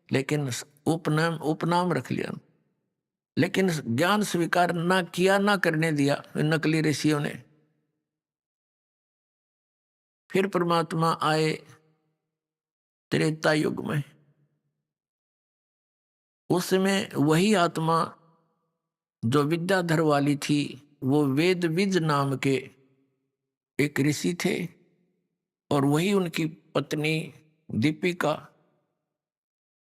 लेकिन उपनाम रख लिया। लेकिन ज्ञान स्वीकार ना किया, ना करने दिया नकली ऋषियों ने। फिर परमात्मा आए त्रेता युग में। उसमें वही आत्मा जो विद्याधर वाली थी, वो वेदविज नाम के एक ऋषि थे, और वही उनकी पत्नी दीपिका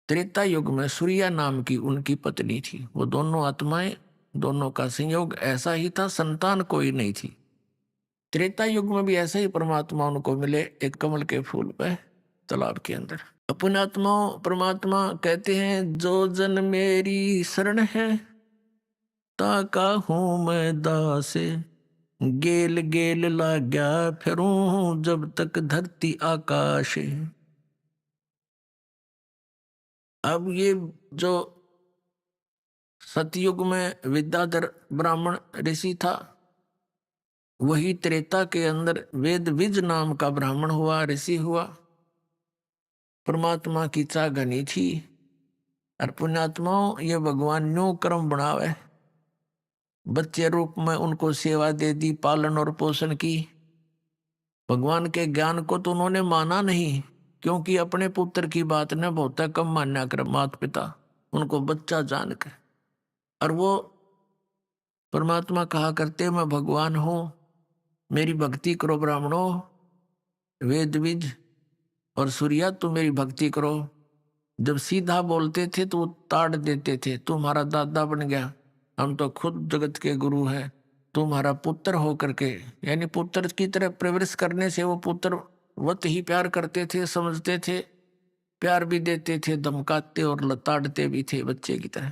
त्रेता युग में सूर्या नाम की उनकी पत्नी थी। वो दोनों आत्माएं दोनों का संयोग ऐसा ही था, संतान कोई नहीं थी। त्रेता युग में भी ऐसे ही परमात्मा उनको मिले, एक कमल के फूल पे तालाब के अंदर। पुण्यात्मा परमात्मा कहते हैं, जो जन मेरी शरण है ताका हूं मैं दासे, गेल गेल लाग्या फिरूं जब तक धरती आकाश। अब ये जो सतयुग में विद्याधर ब्राह्मण ऋषि था, वही त्रेता के अंदर वेद विज नाम का ब्राह्मण हुआ, ऋषि हुआ। परमात्मा की चाह घनी थी। और पुण्यात्माओं, ये भगवान न्यू कर्म बनावे, बच्चे रूप में उनको सेवा दे दी, पालन और पोषण की। भगवान के ज्ञान को तो उन्होंने माना नहीं, क्योंकि अपने पुत्र की बात ने बहुत कम मान्या कर माता पिता, उनको बच्चा जानकर। और वो परमात्मा कहा करते, मैं भगवान हूं, मेरी भक्ति करो ब्राह्मणों, वेद विज और सूर्या तुम मेरी भक्ति करो। जब सीधा बोलते थे तो वो ताड़ देते थे, तू हमारा दादा बन गया, हम तो खुद जगत के गुरु हैं, तुम्हारा पुत्र हो करके, यानी पुत्र की तरह प्रवृत्ति करने से वो पुत्र वत ही प्यार करते थे, समझते थे, प्यार भी देते थे, धमकाते और लताड़ते भी थे बच्चे की तरह।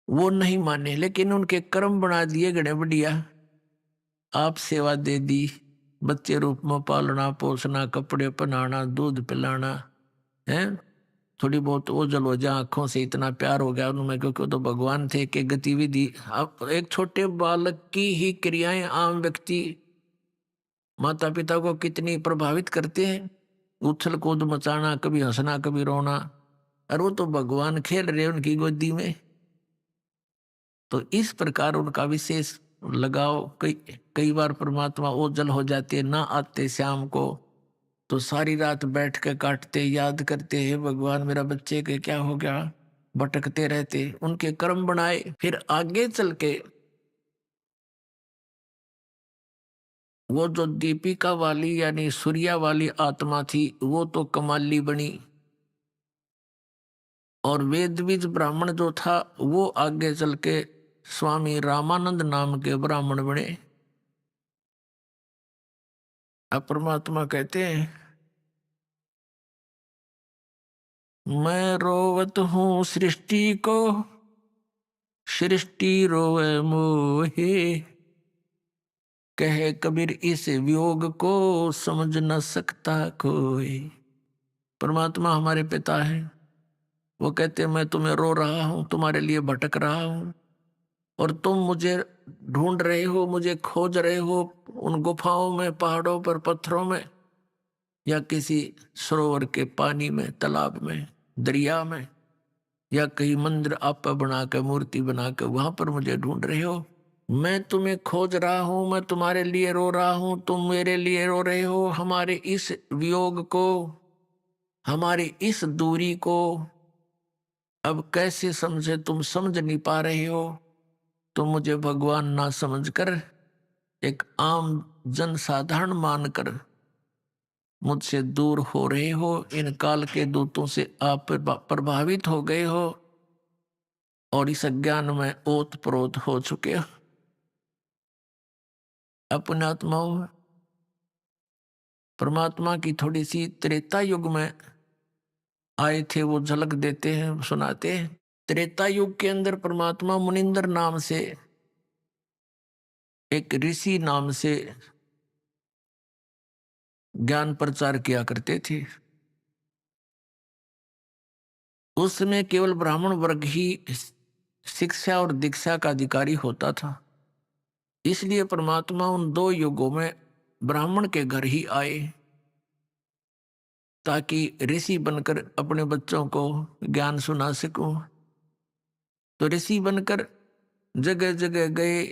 वो नहीं माने, लेकिन उनके कर्म बना दिए गणे बढ़िया। आप सेवा दे दी, बच्चे रूप में पालना पोसना, कपड़े पहनाना, दूध पिलाना है, थोड़ी बहुत ओझल हो जा आंखों से, इतना प्यार हो गया उनमें, क्योंकि तो भगवान थे कि गतिविधि। अब एक छोटे बालक की ही क्रियाएं आम व्यक्ति माता पिता को कितनी प्रभावित करते हैं, उछल कूद मचाना, कभी हंसना कभी रोना, और वो तो भगवान खेल रहे उनकी गोदी में। तो इस प्रकार उनका विशेष लगाव। कई बार परमात्मा ओझल हो जाते, ना आते शाम को, तो सारी रात बैठ के काटते, याद करते हैं भगवान मेरा बच्चे के क्या हो गया, भटकते रहते, उनके कर्म बनाए। फिर आगे चल के वो जो दीपिका वाली यानी सूर्या वाली आत्मा थी, वो तो कमाली बनी, और वेदविज ब्राह्मण जो था वो आगे चल के स्वामी रामानंद नाम के ब्राह्मण बने। अब परमात्मा कहते हैं, मैं रोवत हूं सृष्टि को, सृष्टि रोवे मोहे, कहे कबीर इस वियोग को समझ न सकता कोई। परमात्मा हमारे पिता है, वो कहते मैं तुम्हें रो रहा हूं, तुम्हारे लिए भटक रहा हूं, और तुम मुझे ढूंढ रहे हो, मुझे खोज रहे हो, उन गुफाओं में, पहाड़ों पर, पत्थरों में, या किसी सरोवर के पानी में, तालाब में, दरिया में, या कहीं मंदिर आप बना के, मूर्ति बना के वहां पर मुझे ढूंढ रहे हो। मैं तुम्हें खोज रहा हूं, मैं तुम्हारे लिए रो रहा हूं, तुम मेरे लिए रो रहे हो। हमारे इस वियोग को, हमारी इस दूरी को अब कैसे समझे, तुम समझ नहीं पा रहे हो। तो मुझे भगवान ना समझकर, एक आम जन साधारण मानकर मुझसे दूर हो रहे हो। इन काल के दूतों से आप प्रभावित हो गए हो और इस अज्ञान में ओत प्रोत हो चुके हो। अपने आत्माओं, परमात्मा की थोड़ी सी त्रेता युग में आए थे, वो झलक देते हैं, सुनाते हैं। त्रेता युग के अंदर परमात्मा मुनिंदर नाम से, एक ऋषि नाम से ज्ञान प्रचार किया करते थे। उस समय केवल ब्राह्मण वर्ग ही शिक्षा और दीक्षा का अधिकारी होता था। इसलिए परमात्मा उन दो युगों में ब्राह्मण के घर ही आए, ताकि ऋषि बनकर अपने बच्चों को ज्ञान सुना सकूं। तो ऋषि बनकर जगह जगह गए,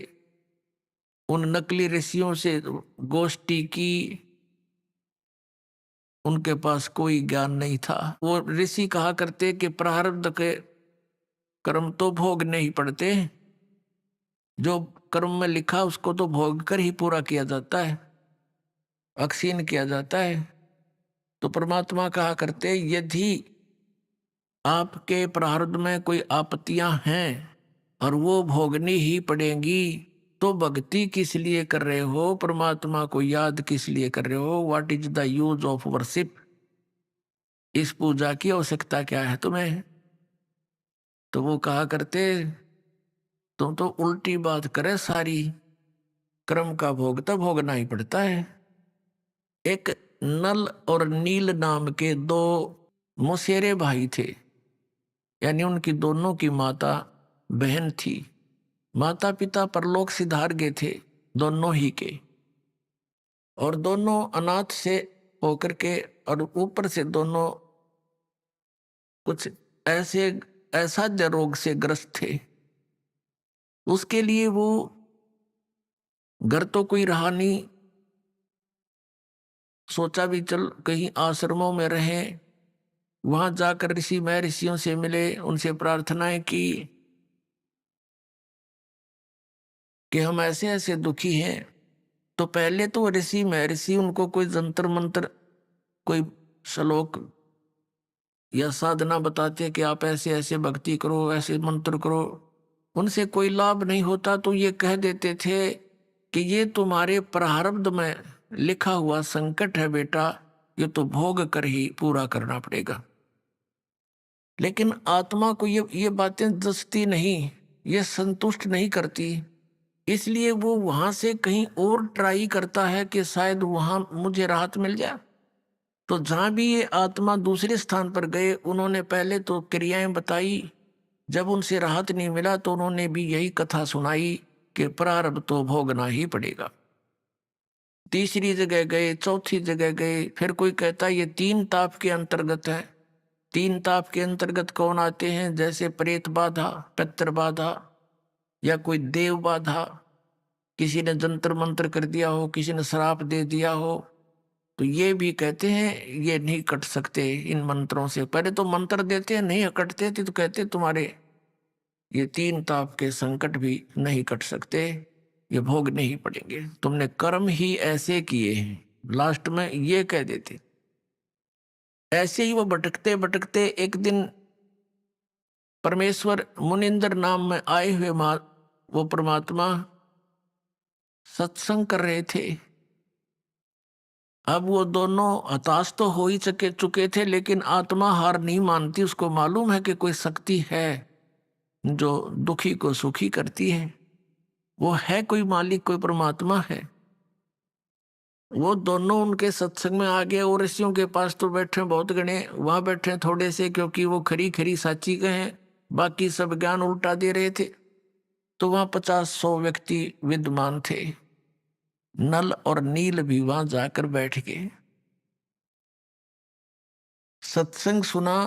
उन नकली ऋषियों से गोष्ठी की, उनके पास कोई ज्ञान नहीं था। वो ऋषि कहा करते कि प्रारब्ध के कर्म तो भोगने ही पड़ते हैं, जो कर्म में लिखा उसको तो भोग कर ही पूरा किया जाता है, अक्षीण किया जाता है। तो परमात्मा कहा करते, यदि आपके प्रारब्ध में कोई आपत्तियां हैं, और वो भोगनी ही पड़ेंगी। तो भक्ति किस लिए कर रहे हो, परमात्मा को याद किस लिए कर रहे हो? What is the use of worship? इस पूजा की आवश्यकता क्या है तुम्हें? तो वो कहा करते, तुम तो उल्टी बात करे सारी, कर्म का भोग तो भोगना ही पड़ता है। एक नल और नील नाम के दो मौसेरे भाई थे, यानी उनकी दोनों की माता बहन थी। माता पिता परलोक सिधार गए थे दोनों ही के, और दोनों अनाथ से होकर के, और ऊपर से दोनों कुछ ऐसे असाध्य रोग से ग्रस्त थे। उसके लिए वो घर तो कोई रहा नहीं, सोचा भी चल कहीं आश्रमों में रहें। वहां जाकर ऋषि महर्षियों से मिले, उनसे प्रार्थनाएं की कि हम ऐसे ऐसे दुखी हैं। तो पहले तो ऋषि महर्षि उनको कोई जंतर मंत्र, कोई श्लोक या साधना बताते कि आप ऐसे ऐसे भक्ति करो, ऐसे मंत्र करो। उनसे कोई लाभ नहीं होता तो ये कह देते थे कि ये तुम्हारे प्रारब्ध में लिखा हुआ संकट है बेटा, ये तो भोग कर ही पूरा करना पड़ेगा। लेकिन आत्मा को ये बातें जचती नहीं, ये संतुष्ट नहीं करती। इसलिए वो वहां से कहीं और ट्राई करता है कि शायद वहां मुझे राहत मिल जाए। तो जहां भी ये आत्मा दूसरे स्थान पर गए, उन्होंने पहले तो क्रियाएं बताई। जब उनसे राहत नहीं मिला तो उन्होंने भी यही कथा सुनाई कि प्रारब्ध तो भोगना ही पड़ेगा। तीसरी जगह गए, चौथी जगह गए, फिर कोई कहता ये 3 ताप के अंतर्गत है। 3 ताप के अंतर्गत कौन आते हैं? जैसे प्रेत बाधा, पितृ बाधा, या कोई देव बाधा, किसी ने जंतर मंत्र कर दिया हो, किसी ने श्राप दे दिया हो, तो ये भी कहते हैं ये नहीं कट सकते इन मंत्रों से। पहले तो मंत्र देते हैं, नहीं कटते थे तो कहते तुम्हारे ये 3 ताप के संकट भी नहीं कट सकते, ये भोगने ही पड़ेंगे, तुमने कर्म ही ऐसे किए हैं। लास्ट में ये कह देते। ऐसे ही वो भटकते भटकते एक दिन परमेश्वर मुनिंदर नाम में आए हुए वो परमात्मा सत्संग कर रहे थे। अब वो दोनों हताश तो हो ही चुके थे, लेकिन आत्मा हार नहीं मानती। उसको मालूम है कि कोई शक्ति है जो दुखी को सुखी करती है, वो है कोई मालिक, कोई परमात्मा है। वो दोनों उनके सत्संग में आ गए। और ऋषियों के पास तो बैठे बहुत गणे, वहां बैठे थोड़े से, क्योंकि वो खरी खरी साची के हैं, बाकी सब ज्ञान उल्टा दे रहे थे। तो वहां 50-100 व्यक्ति विद्वान थे। नल और नील भी वहां जाकर बैठ गए, सत्संग सुना।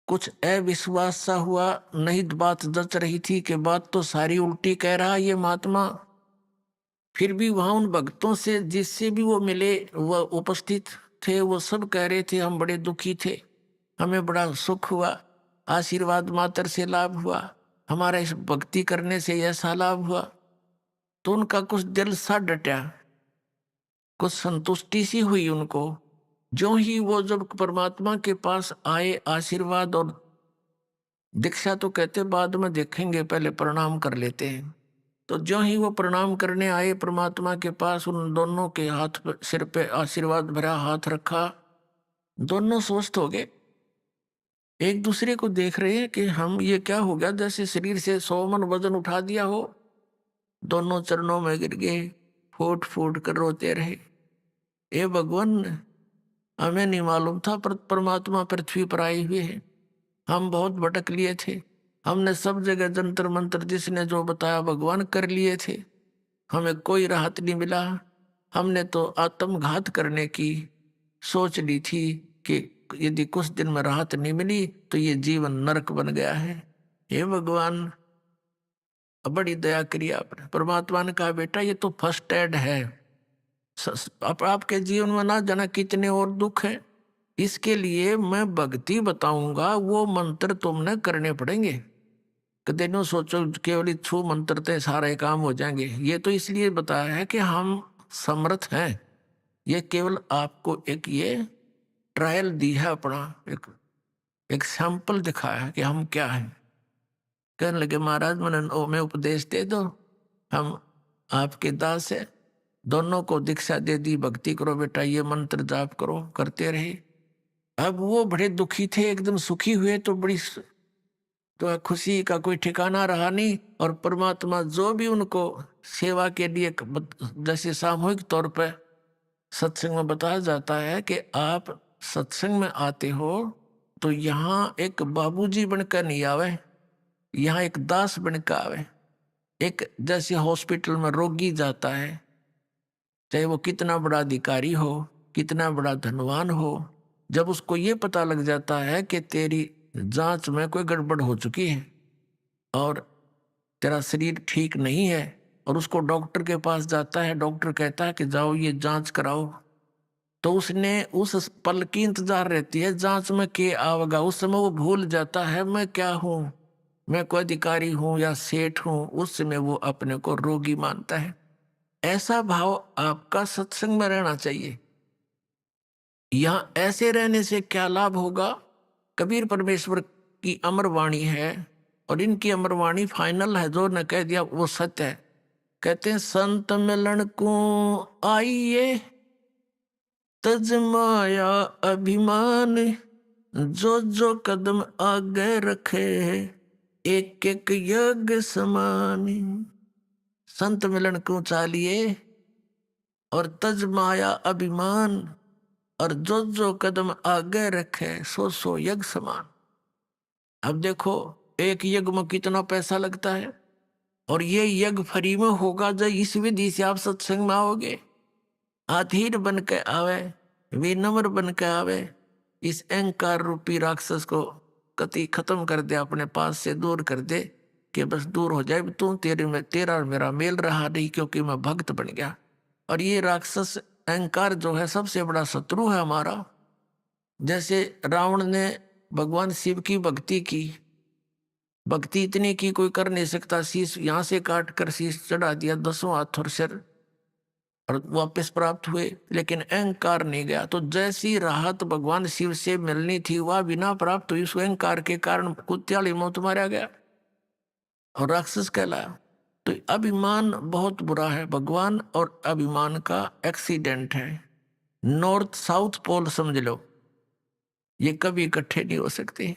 कुछ अविश्वास सा हुआ, नहीं बात जच रही थी कि बात तो सारी उल्टी कह रहा ये महात्मा। फिर भी वहां उन भक्तों से जिससे भी वो मिले, वह उपस्थित थे, वो सब कह रहे थे हम बड़े दुखी थे, हमें बड़ा सुख हुआ, आशीर्वाद मात्र से लाभ हुआ, हमारा इस भक्ति करने से ऐसा लाभ हुआ। तो उनका कुछ दिल सा डटा, कुछ संतुष्टि सी हुई उनको। जो ही वो जब परमात्मा के पास आए, आशीर्वाद और दीक्षा तो कहते बाद में देखेंगे, पहले प्रणाम कर लेते हैं। तो जो ही वो प्रणाम करने आए परमात्मा के पास, उन दोनों के हाथ पर, सिर पे आशीर्वाद भरा हाथ रखा। दोनों स्वस्थ हो गए, एक दूसरे को देख रहे हैं कि हम ये क्या हो गया, जैसे शरीर से 100 मन वजन उठा दिया हो। दोनों चरणों में गिर गए, फूट फूट कर रोते रहे। ए भगवान, हमें नहीं मालूम था पर परमात्मा पृथ्वी पर आए हुए हैं, हम बहुत भटक लिए थे, हमने सब जगह जंतर मंत्र जिसने जो बताया भगवान कर लिए थे, हमें कोई राहत नहीं मिला। हमने तो आत्मघात करने की सोच ली थी कि यदि कुछ दिन में राहत नहीं मिली तो ये जीवन नरक बन गया है। हे भगवान, बड़ी दया करिए आपने। परमात्मा ने कहा बेटा ये तो फर्स्ट एड है, आपके जीवन में ना जाना कितने और दुख हैं, इसके लिए मैं भक्ति बताऊंगा, वो मंत्र तुमने करने पड़ेंगे। कदे नो सोचो केवल छू मंत्र ते सारे काम हो जाएंगे। ये तो इसलिए बताया है कि हम समर्थ हैं। ये केवल आपको एक ये ट्रायल दी है, अपना एक सैंपल दिखाया है कि हम क्या हैं। कहने लगे महाराज मैं उपदेश दे दो, हम आपके दास है। दोनों को दीक्षा दे दी, भक्ति करो बेटा, ये मंत्र जाप करो, करते रहे। अब वो बड़े दुखी थे, एकदम सुखी हुए तो बड़ी तो खुशी का कोई ठिकाना रहा नहीं। और परमात्मा जो भी उनको सेवा के लिए जैसे सामूहिक तौर पर सत्संग में बताया जाता है कि आप सत्संग में आते हो तो यहाँ एक बाबूजी बनकर नहीं आवे, यहाँ एक दास बनकर आवे। एक जैसे हॉस्पिटल में रोगी जाता है, चाहे वो कितना बड़ा अधिकारी हो, कितना बड़ा धनवान हो, जब उसको ये पता लग जाता है कि तेरी जांच में कोई गड़बड़ हो चुकी है और तेरा शरीर ठीक नहीं है, और उसको डॉक्टर के पास जाता है, डॉक्टर कहता है कि जाओ ये जांच कराओ, तो उसने उस पल की इंतजार रहती है जांच में के आवेगा। उस समय वो भूल जाता है मैं क्या हूँ, मैं कोई अधिकारी हूँ या सेठ हूँ। उस समय वो अपने को रोगी मानता है। ऐसा भाव आपका सत्संग में रहना चाहिए। यहाँ ऐसे रहने से क्या लाभ होगा? कबीर परमेश्वर की अमर वाणी है और इनकी अमर वाणी फाइनल है, जो न कह दिया वो सत्य है। कहते हैं संत मिलन को आइए तज माया अभिमान, जो जो कदम आगे रखे एक एक यज्ञ समान। संत मिलन को चालिए और तज माया अभिमान, और जो जो कदम आगे रखे सो सो यज्ञ समान। अब देखो एक यज्ञ में कितना पैसा लगता है, और ये यज्ञ फ्री में होगा जब इस विधि से आप सत्संग में आओगे। अधीर बन के आवे, विनम्र बन के आवे, इस अहंकार रूपी राक्षस को कति खत्म कर दे, अपने पास से दूर कर दे कि बस दूर हो जाए, तू तेरे में तेरा और मेरा मेल रहा नहीं क्योंकि मैं भक्त बन गया। और ये राक्षस अहंकार जो है सबसे बड़ा शत्रु है हमारा। जैसे रावण ने भगवान शिव की भक्ति की, भक्ति इतनी की कोई कर नहीं सकता, शीश यहाँ से काट कर शीश चढ़ा दिया, 10 हाथ और सिर, और वापस प्राप्त हुए, लेकिन अहंकार नहीं गया। तो जैसी राहत भगवान शिव से मिलनी थी वह बिना प्राप्त हुई, उस अहंकार के कारण कुत्याली मौत मारा गया और राक्षस कहलाया। तो अभिमान बहुत बुरा है, भगवान और अभिमान का एक्सीडेंट है। नॉर्थ साउथ पोल समझ लो, ये कभी इकट्ठे नहीं हो सकते।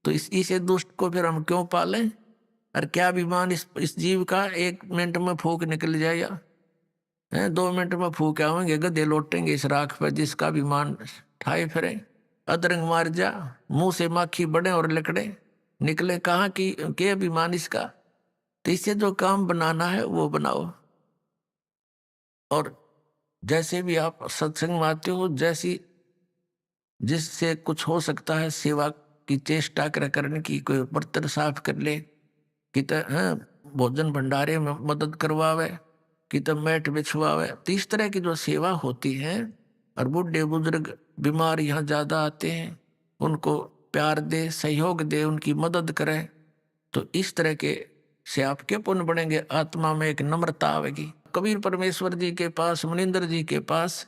तो इसे दुष्ट को फिर हम क्यों पालें? और क्या अभिमान इस जीव का 1 मिनट में फूक निकल जाएगा? 2 मिनट में फूक आवेंगे, गधे लौटेंगे इस राख पर जिसका अभिमान ठाए फिरे। अदरंग मार जा, मुंह से माखी बढ़े और लकड़े निकले, कहाँ की के अभिमान इसका? तो इससे जो काम बनाना है वो बनाओ। और जैसे भी आप सत्संग में आते हो, जैसी जिससे कुछ हो सकता है सेवा की चेष्टा करने की, कोई बर्तन साफ कर ले, कि भोजन भंडारे में मदद करवावे, कि मैट बिछवावे। तो इस तरह की जो सेवा होती है, और बूढ़े बुजुर्ग बीमार यहाँ ज़्यादा आते हैं, उनको प्यार दे, सहयोग दे, उनकी मदद करे, तो इस तरह के से आपके पुण्य बढ़ेंगे, आत्मा में एक नम्रता आवेगी। कबीर परमेश्वर जी के पास, मुनिंदर जी के पास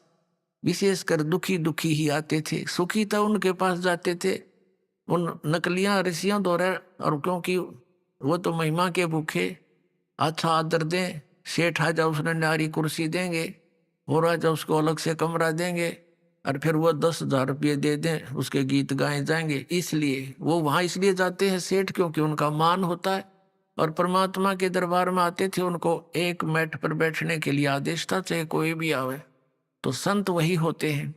विशेषकर दुखी दुखी ही आते थे, सुखी तो उनके पास जाते थे, उन नकलियां ऋषियों द्वारा। और क्योंकि वो तो महिमा के भूखे, अच्छा आदर दें, सेठ आ जाओ उसने न्यारी कुर्सी देंगे, हो राजा उसको अलग से कमरा देंगे, और फिर वो 10,000 रुपये दे दें, उसके गीत गाए जाएंगे। इसलिए वो वहाँ इसलिए जाते हैं सेठ, क्योंकि उनका मान होता है। और परमात्मा के दरबार में आते थे, उनको एक मैट पर बैठने के लिए आदेश था, चाहे कोई भी आवे। तो संत वही होते हैं।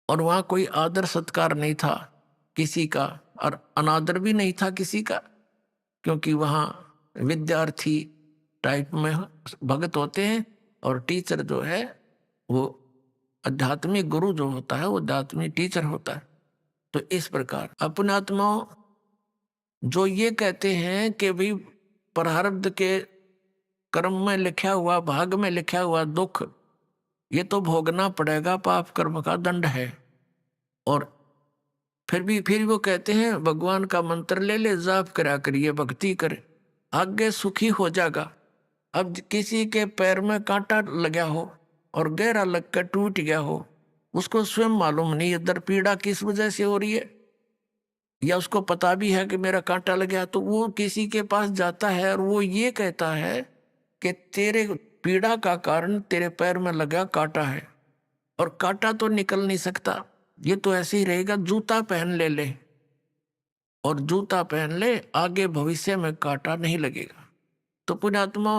और वहाँ कोई आदर सत्कार नहीं था किसी का, और अनादर भी नहीं था किसी का, क्योंकि वहाँ विद्यार्थी टाइप में भगत होते हैं, और टीचर जो है वो आध्यात्मिक गुरु जो होता है वो आध्यात्मिक टीचर होता है। तो इस प्रकार अपने आत्माओं जो ये कहते हैं कि भाई प्रारब्ध के कर्म में लिखा हुआ, भाग में लिखा हुआ दुख ये तो भोगना पड़ेगा, पाप कर्म का दंड है। और फिर वो कहते हैं भगवान का मंत्र ले ले, जाप करा करिए, भक्ति करे, आगे सुखी हो जाएगा। अब किसी के पैर में कांटा लगा हो और गहरा लग कर टूट गया हो, उसको स्वयं मालूम नहीं इधर पीड़ा किस वजह से हो रही है, या उसको पता भी है कि मेरा कांटा लग गया, तो वो किसी के पास जाता है और वो ये कहता है कि तेरे पीड़ा का कारण तेरे पैर में लगा कांटा है, और कांटा तो निकल नहीं सकता, ये तो ऐसे ही रहेगा, जूता पहन ले और जूता पहन ले, आगे भविष्य में कांटा नहीं लगेगा। तो पुण्यात्मा,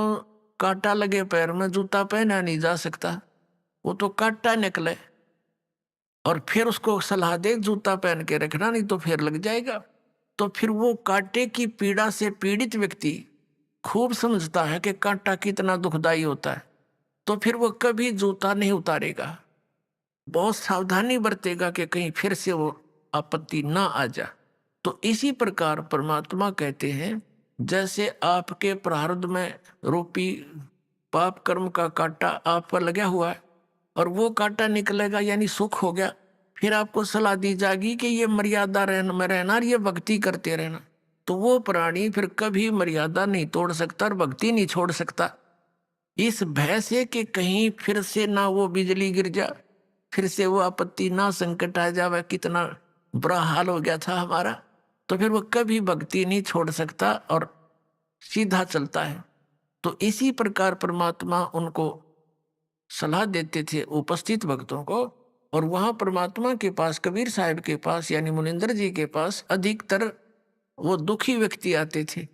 कांटा लगे पैर में जूता पहना नहीं जा सकता, वो तो कांटा निकले और फिर उसको सलाह दे जूता पहन के रखना, नहीं तो फिर लग जाएगा। तो फिर वो कांटे की पीड़ा से पीड़ित व्यक्ति खूब समझता है कि कांटा कितना दुखदाई होता है, तो फिर वो कभी जूता नहीं उतारेगा, बहुत सावधानी बरतेगा कि कहीं फिर से वो आपत्ति ना आ जाए। तो इसी प्रकार परमात्मा कहते हैं, जैसे आपके प्रारब्ध में रूपी पाप कर्म का कांटा आप पर लगा हुआ है और वो कांटा निकलेगा यानी सुख हो गया, फिर आपको सलाह दी जाएगी कि ये मर्यादा में रहना और ये भक्ति करते रहना, तो वो प्राणी फिर कभी मर्यादा नहीं तोड़ सकता और भक्ति नहीं छोड़ सकता। इस भय से कि कहीं फिर से ना वो बिजली गिर जा, फिर से वो आपत्ति ना संकट आ जावे, कितना बुरा हाल हो गया था हमारा, तो फिर वो कभी भक्ति नहीं छोड़ सकता और सीधा चलता है। तो इसी प्रकार परमात्मा उनको सलाह देते थे उपस्थित भक्तों को, और वहां परमात्मा के पास, कबीर साहब के पास यानी मुनिंदर जी के पास अधिकतर वो दुखी व्यक्ति आते थे,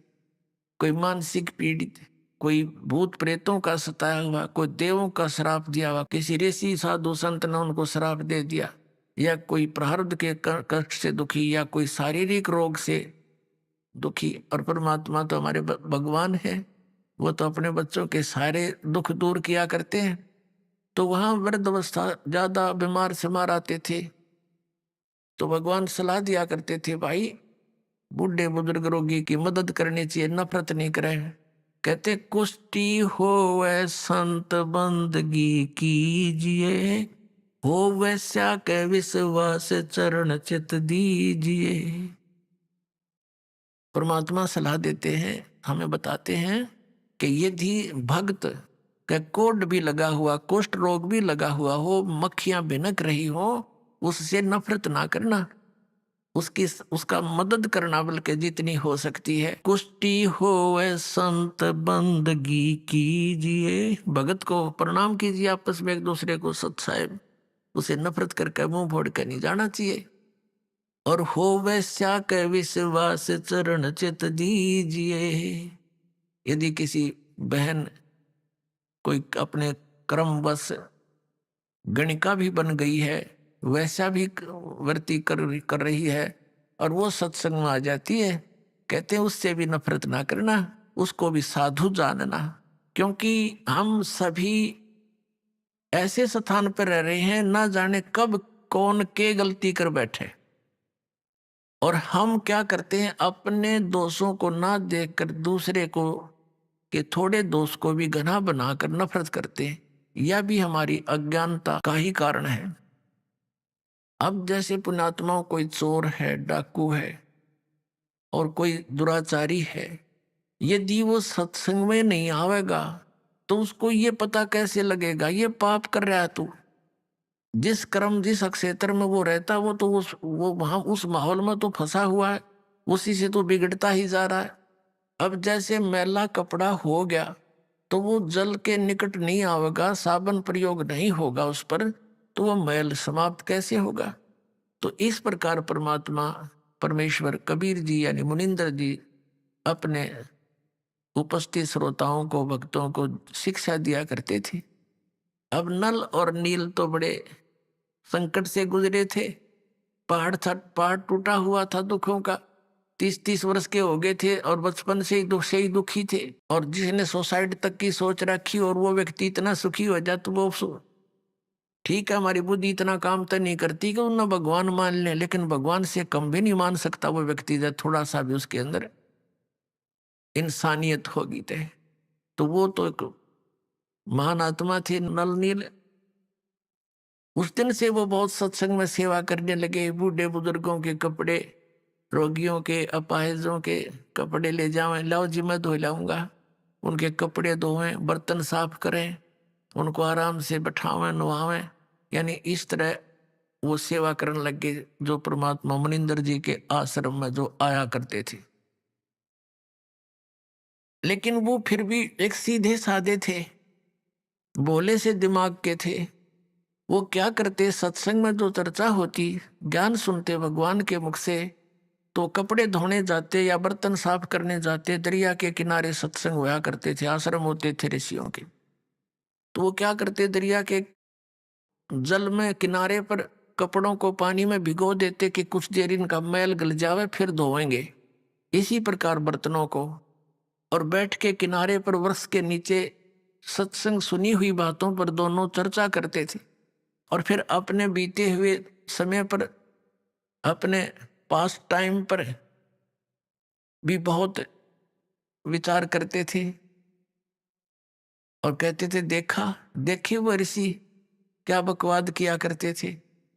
कोई मानसिक पीड़ित, कोई भूत प्रेतों का सताया हुआ, कोई देवों का श्राप दिया हुआ, किसी ऋषि साधु संत ने उनको श्राप दे दिया, या कोई प्रारब्ध के कष्ट से दुखी, या कोई शारीरिक रोग से दुखी। और परमात्मा तो हमारे भगवान है, वो तो अपने बच्चों के सारे दुख दूर किया करते हैं। तो वहां वृद्ध अवस्था ज्यादा बीमार सिमार आते थे, तो भगवान सलाह दिया करते थे, भाई बूढ़े बुजुर्ग रोगी की मदद करनी चाहिए, नफरत नहीं करें। कहते कुष्टी होवे संत बंदगी कीजिए, हो वैसा के विश्वास चरण चित दीजिए। परमात्मा सलाह देते हैं, हमें बताते हैं कि यदि भक्त का कोढ़ भी लगा हुआ, कुष्ठ रोग भी लगा हुआ हो, मक्खियां भिनक रही हो, उससे नफरत ना करना, उसका मदद करना बल्कि जितनी हो सकती है। कुष्टी होवे संत बंदगी कीजिए, भगत को प्रणाम कीजिए, आपस में एक दूसरे को सत साहेब, उसे नफरत करके मुंह फोड़ कर नहीं जाना चाहिए। और हो वैसा के विश्वास चरण चित दीजिए, यदि किसी बहन कोई अपने क्रमवश गणिका भी बन गई है, वैसा भी वर्ती कर रही है, और वो सत्संग में आ जाती है, कहते हैं उससे भी नफरत ना करना, उसको भी साधु जानना, क्योंकि हम सभी ऐसे स्थान पर रह रहे हैं, ना जाने कब कौन के गलती कर बैठे, और हम क्या करते हैं, अपने दोषों को ना देखकर दूसरे को के थोड़े दोष को भी घना बनाकर नफरत करते हैं। यह भी हमारी अज्ञानता का ही कारण है। अब जैसे पुण्यात्माओं, कोई चोर है, डाकू है और कोई दुराचारी है, यदि वो सत्संग में नहीं आवेगा तो उसको ये पता कैसे लगेगा ये पाप कर रहा है तू। जिस क्रम जिस क्षेत्र में वो रहता, वो तो वो वहां उस माहौल में तो फंसा हुआ है, उसी से तो बिगड़ता ही जा रहा है। अब जैसे मैला कपड़ा हो गया तो वो जल के निकट नहीं आवेगा, साबुन प्रयोग नहीं होगा उस पर, तो वो मैल समाप्त कैसे होगा। तो इस प्रकार परमात्मा परमेश्वर कबीर जी यानी मुनिंदर जी अपने उपस्थित श्रोताओं को, भक्तों को शिक्षा दिया करते थे। अब नल और नील तो बड़े संकट से गुजरे थे, पहाड़ टूटा हुआ था दुखों का, 30-30 वर्ष के हो गए थे और बचपन से ही दुखी थे, और जिसने सुसाइड तक की सोच रखी और वो व्यक्ति इतना सुखी हो जाए तो वो ठीक है, हमारी बुद्धि इतना काम तो नहीं करती कि उन्हें भगवान मान ले, लेकिन भगवान से कम भी नहीं मान सकता वो व्यक्ति जब थोड़ा सा भी उसके अंदर इंसानियत होगी तो वो तो एक महान आत्मा थे नल नील। उस दिन से वो बहुत सत्संग में सेवा करने लगे, बूढ़े बुजुर्गों के कपड़े, रोगियों के, अपाहिजों के कपड़े ले जावें, लाओ जी मैं धो लाऊंगा, उनके कपड़े धोवें, बर्तन साफ करें, उनको आराम से बैठावें, नवावें, यानी इस तरह वो सेवा करने लग गए, जो परमात्मा मुनिंदर जी के आश्रम में जो आया करते थे। लेकिन वो फिर भी एक सीधे साधे थे, भोले से दिमाग के थे। वो क्या करते, सत्संग में जो चर्चा होती, ज्ञान सुनते भगवान के मुख से, तो कपड़े धोने जाते या बर्तन साफ करने जाते, दरिया के किनारे सत्संग हुआ करते थे, आश्रम होते थे ऋषियों के। तो वो क्या करते, दरिया के जल में किनारे पर कपड़ों को पानी में भिगो देते कि कुछ देर इनका मैल गल जावे, फिर धोएंगे। इसी प्रकार बर्तनों को, और बैठ के किनारे पर वृक्ष के नीचे सत्संग सुनी हुई बातों पर दोनों चर्चा करते थे। और फिर अपने बीते हुए समय पर, अपने पास टाइम पर भी बहुत विचार करते थे और कहते थे, देखिए वो ऋषि क्या बकवाद किया करते थे।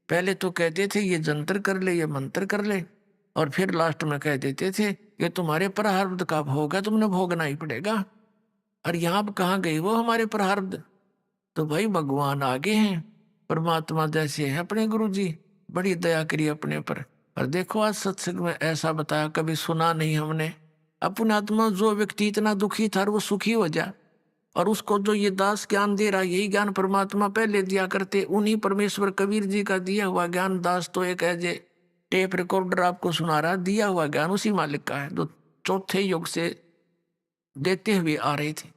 पहले तो कहते थे ये जंतर कर ले, ये मंत्र कर ले, और फिर लास्ट में कह देते थे ये तुम्हारे प्रारब्ध का भोग है, तुमने भोगना ही पड़ेगा। और यहाँ पर कहाँ गई वो हमारे प्रारब्ध? तो भाई भगवान आगे हैं, परमात्मा जैसे हैं अपने गुरु जी, बड़ी दया करी अपने पर। और देखो आज सत्संग में ऐसा बताया, कभी सुना नहीं हमने। अपने आत्मा जो व्यक्ति इतना दुखी था वो सुखी हो जाए, और उसको जो ये दास ज्ञान दे रहा, यही ज्ञान परमात्मा पहले दिया करते। उन्हीं परमेश्वर कबीर जी का दिया हुआ ज्ञान दास तो एक ऐसे टेप रिकॉर्डर आपको सुना रहा, दिया हुआ ज्ञान उसी मालिक का है, जो चौथे युग से देते हुए आ रहे थे।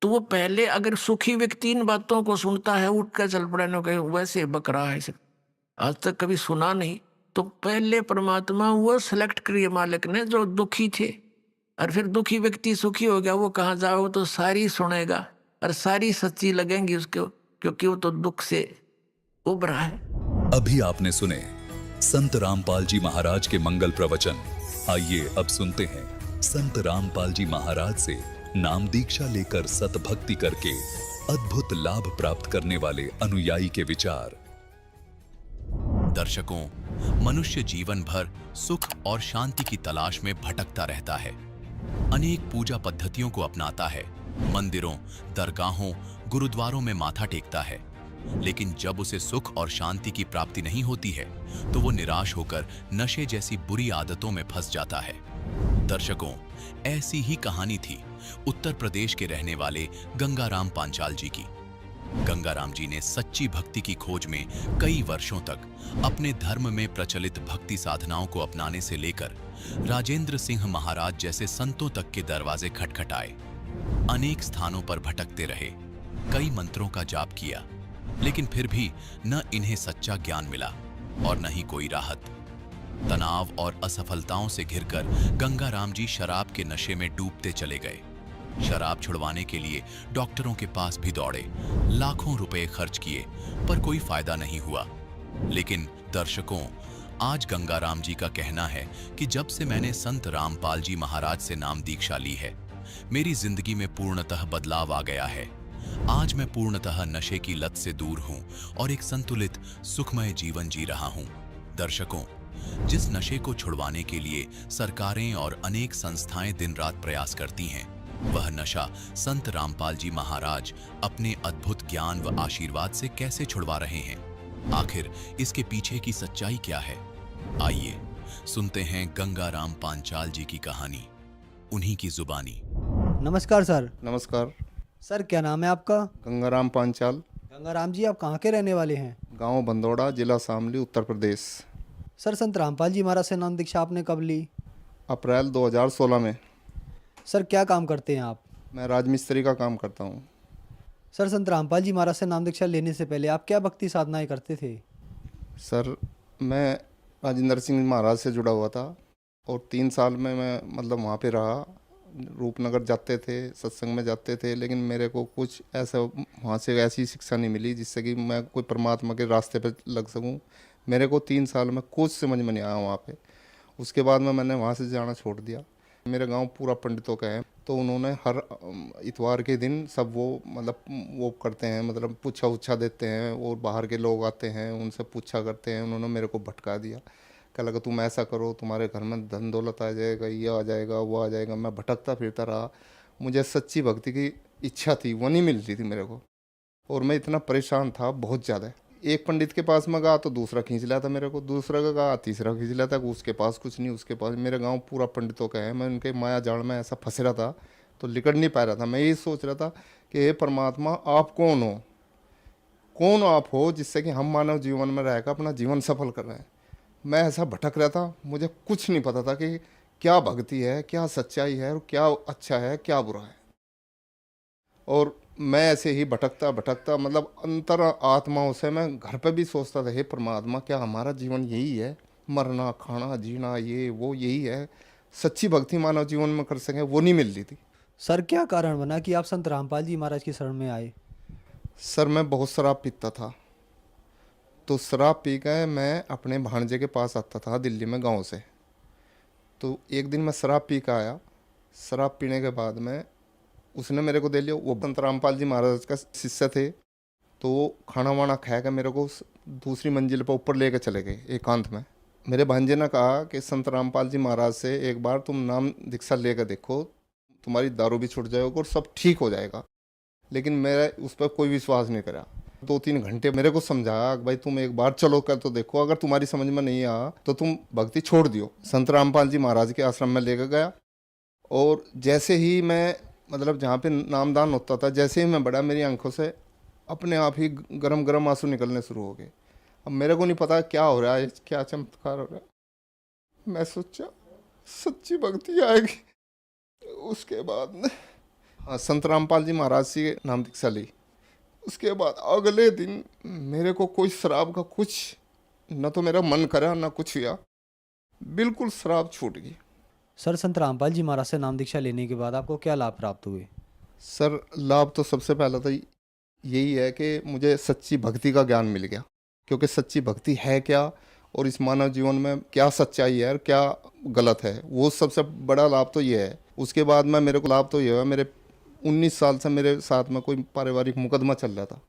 तो वो पहले अगर सुखी व्यक्ति इन बातों को सुनता है, उठ कर चल पड़े न, कहे वैसे बक रहा है, आज तक कभी सुना नहीं। तो पहले परमात्मा वो सिलेक्ट करिए मालिक ने जो दुखी थे, और फिर दुखी व्यक्ति सुखी हो गया, वो कहाँ जाओ तो सारी सुनेगा और सारी सच्ची लगेंगी उसको, क्योंकि वो तो दुख से उभरा है। अभी आपने सुने संत रामपाल जी महाराज के मंगल प्रवचन। आइए अब सुनते हैं संत रामपाल जी महाराज से नाम दीक्षा लेकर सतभक्ति करके अद्भुत लाभ प्राप्त करने वाले अनुयायी के विचार। दर्शकों, मनुष्य जीवन भर सुख और शांति की तलाश में भटकता रहता है। अनेक पूजा पद्धतियों को अपनाता है, मंदिरों, दरगाहों, गुरुद्वारों में माथा टेकता है, लेकिन जब उसे सुख और शांति की प्राप्ति नहीं होती है तो वो निराश होकर नशे जैसी बुरी आदतों में फंस जाता है। दर्शकों, ऐसी ही कहानी थी उत्तर प्रदेश के रहने वाले गंगाराम पांचाल जी की। गंगाराम जी ने सच्ची भक्ति की खोज में कई वर्षों तक अपने धर्म में प्रचलित भक्ति साधनाओं को अपनाने से लेकर राजेंद्र सिंह महाराज जैसे संतों तक के दरवाजे खटखटाए। अनेक स्थानों पर भटकते रहे, कई मंत्रों का जाप किया, लेकिन फिर भी न इन्हें सच्चा ज्ञान मिला और न ही कोई राहत। तनाव और असफलताओं से घिरकर गंगाराम जी शराब के नशे में डूबते चले गए। शराब छुड़वाने के लिए डॉक्टरों के पास भी दौड़े, लाखों रुपए खर्च किए, पर कोई फायदा नहीं हुआ। लेकिन दर्शकों, आज गंगाराम जी का कहना है कि जब से मैंने संत रामपाल जी महाराज से नाम दीक्षा ली है, मेरी जिंदगी में पूर्णतः बदलाव आ गया है। आज मैं पूर्णतः नशे की लत से दूर हूं और एक संतुलित सुखमय जीवन जी रहा हूं। दर्शकों, जिस नशे को छुड़वाने के लिए सरकारें और अनेक संस्थाएं दिन रात प्रयास करती हैं, वह नशा संत रामपाल जी महाराज अपने अद्भुत ज्ञान व आशीर्वाद से कैसे छुड़वा रहे हैं? आखिर इसके पीछे की सच्चाई क्या है? आइए सुनते हैं गंगाराम पांचाल जी की कहानी, उन्हीं की जुबानी। नमस्कार सर। नमस्कार। सर क्या नाम है आपका? गंगाराम पांचाल। गंगाराम जी, आप कहाँ के रहने वाले हैं? गांव बंदौड़ा, जिला शामली, उत्तर प्रदेश। सर संत रामपाल जी महाराज से नाम दीक्षा आपने कब ली? अप्रैल 2016 में। सर क्या काम करते हैं आप? मैं राजमिस्त्री का काम करता हूँ। सर संत रामपाल जी महाराज से नाम दीक्षा लेने से पहले आप क्या भक्ति साधनाएं करते थे? सर मैं राजेंद्र सिंह महाराज से जुड़ा हुआ था और 3 साल में मैं मतलब वहाँ पे रहा। रूपनगर जाते थे, सत्संग में जाते थे, लेकिन मेरे को कुछ ऐसा वहाँ से ऐसी शिक्षा नहीं मिली जिससे कि मैं कोई परमात्मा के रास्ते पर लग सकूँ। मेरे को 3 साल में कुछ समझ में नहीं आया वहाँ पे। उसके बाद में मैंने वहाँ से जाना छोड़ दिया। मेरे गांव पूरा पंडितों का है, तो उन्होंने हर इतवार के दिन सब वो करते हैं, मतलब पूछा उच्छा देते हैं और बाहर के लोग आते हैं उनसे पूछा करते हैं। उन्होंने मेरे को भटका दिया, कहा लगा तुम ऐसा करो, तुम्हारे घर में धन दौलत आ जाएगा, ये आ जाएगा, वो आ जाएगा। मैं भटकता फिरता रहा। मुझे सच्ची भक्ति की इच्छा थी, वो नहीं मिल रही थी मेरे को, और मैं इतना परेशान था बहुत ज़्यादा। एक पंडित के पास में गया तो दूसरा खींच लिया था मेरे को, दूसरा का गया तीसरा खींच लिया था, उसके पास कुछ नहीं, उसके पास। मेरे गांव पूरा पंडितों का है, मैं उनके माया जाल में ऐसा फंस रहा था तो निकल नहीं पा रहा था। मैं यही सोच रहा था कि हे परमात्मा, आप कौन हो, कौन आप हो जिससे कि हम मानव जीवन में रहकर अपना जीवन सफल कर रहे हैं। मैं ऐसा भटक रहा था, मुझे कुछ नहीं पता था कि क्या भक्ति है, क्या सच्चाई है, और क्या अच्छा है क्या बुरा है। और मैं ऐसे ही भटकता भटकता मतलब अंतर आत्माओं से मैं घर पे भी सोचता था, हे परमात्मा, क्या हमारा जीवन यही है, मरना खाना जीना ये वो यही है, सच्ची भक्ति मानव जीवन में कर सकें वो नहीं मिल रही थी। सर क्या कारण बना कि आप संत रामपाल जी महाराज की शरण में आए? सर मैं बहुत शराब पीता था, तो शराब पी के मैं अपने भांजे के पास आता था दिल्ली में गांव से। तो एक दिन मैं शराब पी के आया, शराब पीने के बाद में उसने मेरे को दे लिया, वो संत रामपाल जी महाराज का शिष्य थे, तो वो खाना वाना खा के मेरे को दूसरी मंजिल पर ऊपर लेके चले गए एकांत में। मेरे भांजे ने कहा कि संत रामपाल जी महाराज से एक बार तुम नाम दीक्षा लेकर देखो, तुम्हारी दारू भी छूट जाएगी और सब ठीक हो जाएगा। लेकिन मेरा उस पर कोई विश्वास नहीं करा। 2-3 घंटे मेरे को समझाया कि भाई तुम एक बार चलो कर तो देखो, अगर तुम्हारी समझ में नहीं आया तो तुम भक्ति छोड़ दियो। संत रामपाल जी महाराज के आश्रम में लेकर गया, और जैसे ही मैं मतलब जहाँ पे नामदान होता था, जैसे ही मैं बढ़ा, मेरी आंखों से अपने आप ही गरम गरम आंसू निकलने शुरू हो गए। अब मेरे को नहीं पता क्या हो रहा है, क्या चमत्कार हो रहा है। मैं सोचा सच्ची भक्ति आएगी। उसके बाद में संत रामपाल जी महाराज से नाम दीक्षा ली। उसके बाद अगले दिन मेरे को कोई शराब का कुछ, न तो मेरा मन करा न कुछ हुआ, बिल्कुल शराब छूट गई। सर संत रामपाल जी महाराज से नाम दीक्षा लेने के बाद आपको क्या लाभ प्राप्त हुए? सर लाभ तो सबसे पहला तो यही है कि मुझे सच्ची भक्ति का ज्ञान मिल गया, क्योंकि सच्ची भक्ति है क्या और इस मानव जीवन में क्या सच्चाई है और क्या गलत है, वो सबसे बड़ा लाभ तो ये है। उसके बाद में मेरे को लाभ तो ये है, मेरे 19 साल से मेरे साथ में कोई पारिवारिक मुकदमा चल रहा था।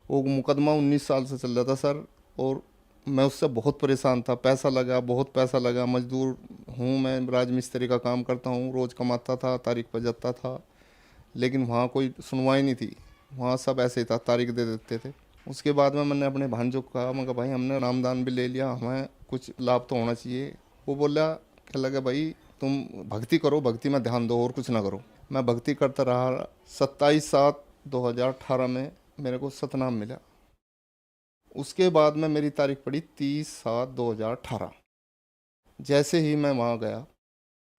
वो मुकदमा 19 साल से चल रहा था सर, और मैं उससे बहुत परेशान था। पैसा लगा, बहुत पैसा लगा, मजदूर हूँ मैं, राजमिस्त्री का काम करता हूँ, रोज़ कमाता था, तारीख पर जाता था, लेकिन वहाँ कोई सुनवाई नहीं थी। वहाँ सब ऐसे ही था, तारीख दे देते थे। उसके बाद में मैंने अपने भांजों को कहा, मैं कहा भाई हमने नामदान भी ले लिया, हमें कुछ लाभ तो होना चाहिए। वो बोला क्या लगा भाई तुम भक्ति करो, भक्ति में ध्यान दो और कुछ ना करो। मैं भक्ति करता रहा। 27/7/2018 में मेरे को सतनाम मिला। उसके बाद में मेरी तारीख पड़ी 30/7/2018। जैसे ही मैं वहाँ गया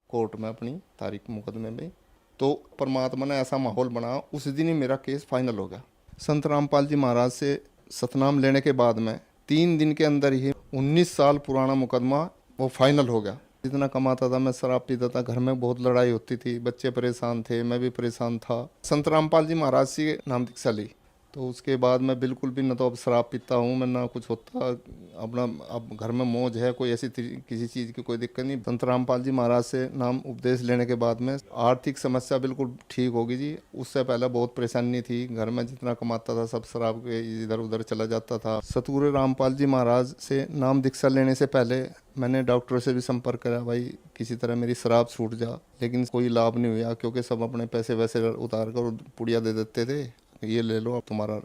कोर्ट में अपनी तारीख मुकदमे में, तो परमात्मा ने ऐसा माहौल बना, उस दिन ही मेरा केस फाइनल हो गया। संत रामपाल जी महाराज से सतनाम लेने के बाद में 3 दिन के अंदर ही 19 साल पुराना मुकदमा वो फाइनल हो गया। जितना कमाता था मैं शराब पीता था, घर में बहुत लड़ाई होती थी, बच्चे परेशान थे, मैं भी परेशान था। संत रामपाल जी महाराज से नाम दीक्षा ली, तो उसके बाद मैं बिल्कुल भी न तो अब शराब पीता हूँ मैं, ना कुछ होता, अपना अब घर में मौज है, कोई ऐसी किसी चीज़ की कोई दिक्कत नहीं। संत रामपाल जी महाराज से नाम उपदेश लेने के बाद में आर्थिक समस्या बिल्कुल ठीक होगी जी। उससे पहले बहुत परेशानी थी, घर में जितना कमाता था सब शराब के इधर उधर चला जाता था। सतगुरु रामपाल जी महाराज से नाम दीक्षा लेने से पहले मैंने डॉक्टरों से भी संपर्क करा, भाई किसी तरह मेरी शराब छूट जा, लेकिन कोई लाभ नहीं हुआ, क्योंकि सब अपने पैसे वैसे उतार कर पुड़िया दे देते थे, ये ले लो अब तुम्हारा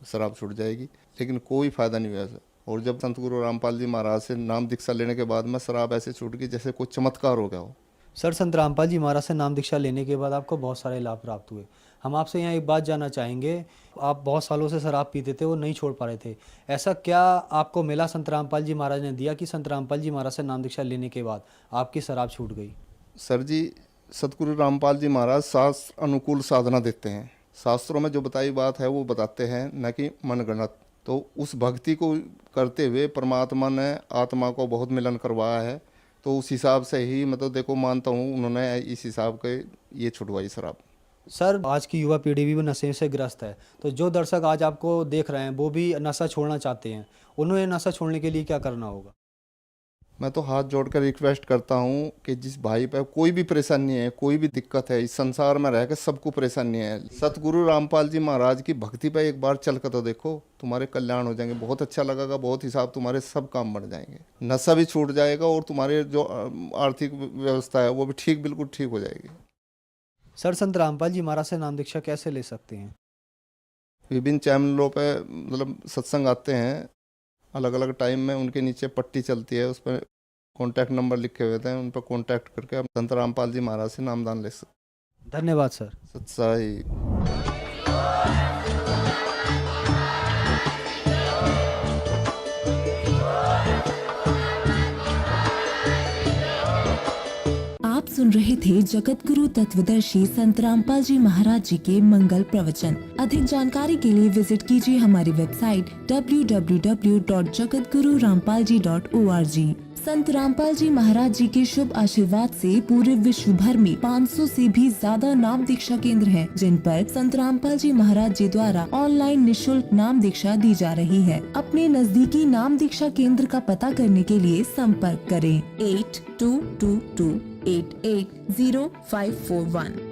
शराब छूट जाएगी, लेकिन कोई फ़ायदा नहीं हुआ सर। और जब संत गुरु रामपाल जी महाराज से नाम दीक्षा लेने के बाद में शराब ऐसे छूट गई जैसे कुछ चमत्कार हो गया हो। सर संत रामपाल जी महाराज से नाम दीक्षा लेने के बाद आपको बहुत सारे लाभ प्राप्त हुए। हम आपसे यहाँ एक बात जानना चाहेंगे, आप बहुत सालों से शराब पीते थे और नहीं छोड़ पा रहे थे, ऐसा क्या आपको मिला संत रामपाल जी महाराज ने दिया कि संत रामपाल जी महाराज से नाम दीक्षा लेने के बाद आपकी शराब छूट गई? सर जी, सतगुरु रामपाल जी महाराज शास्त्र अनुकूल साधना देते हैं। शास्त्रों में जो बताई बात है वो बताते हैं, न कि मनगणत। तो उस भक्ति को करते हुए परमात्मा ने आत्मा को बहुत मिलन करवाया है, तो उस हिसाब से ही मतलब देखो मानता हूँ उन्होंने इस हिसाब के ये छुड़वाई शराब। सर आज की युवा पीढ़ी भी नशे से ग्रस्त है, तो जो दर्शक आज आपको देख रहे हैं वो भी नशा छोड़ना चाहते हैं, उन्हें नशा छोड़ने के लिए क्या करना होगा? मैं तो हाथ जोड़कर रिक्वेस्ट करता हूँ कि जिस भाई पर कोई भी परेशानी है, कोई भी दिक्कत है, इस संसार में रहकर सबको परेशानी है, सतगुरु रामपाल जी महाराज की भक्ति पर एक बार चल कर तो देखो, तुम्हारे कल्याण हो जाएंगे, बहुत अच्छा लगेगा, बहुत हिसाब तुम्हारे सब काम बढ़ जाएंगे, नशा भी छूट जाएगा और तुम्हारे जो आर्थिक व्यवस्था है वो भी ठीक बिल्कुल ठीक हो जाएगी। सर संत रामपाल जी महाराज से नाम दीक्षा कैसे ले सकते हैं? विभिन्न चैनलों पे मतलब सत्संग आते हैं अलग अलग टाइम में, उनके नीचे पट्टी चलती है, उस पर कॉन्टैक्ट नंबर लिखे हुए थे, उन पर कॉन्टैक्ट करके आप संत रामपाल जी महाराज से नामदान ले सकते। धन्यवाद सर। सत्साई। आप सुन रहे थे जगत गुरु तत्वदर्शी संत रामपाल जी महाराज जी के मंगल प्रवचन। अधिक जानकारी के लिए विजिट कीजिए हमारी वेबसाइट www.jagatgururampalji.org। संत रामपाल जी महाराज जी के शुभ आशीर्वाद से पूरे विश्व भर में 500 से भी ज्यादा नाम दीक्षा केंद्र हैं, जिन पर संत रामपाल जी महाराज जी द्वारा ऑनलाइन निशुल्क नाम दीक्षा दी जा रही है। अपने नजदीकी नाम दीक्षा केंद्र का पता करने के लिए संपर्क करें 8222880541।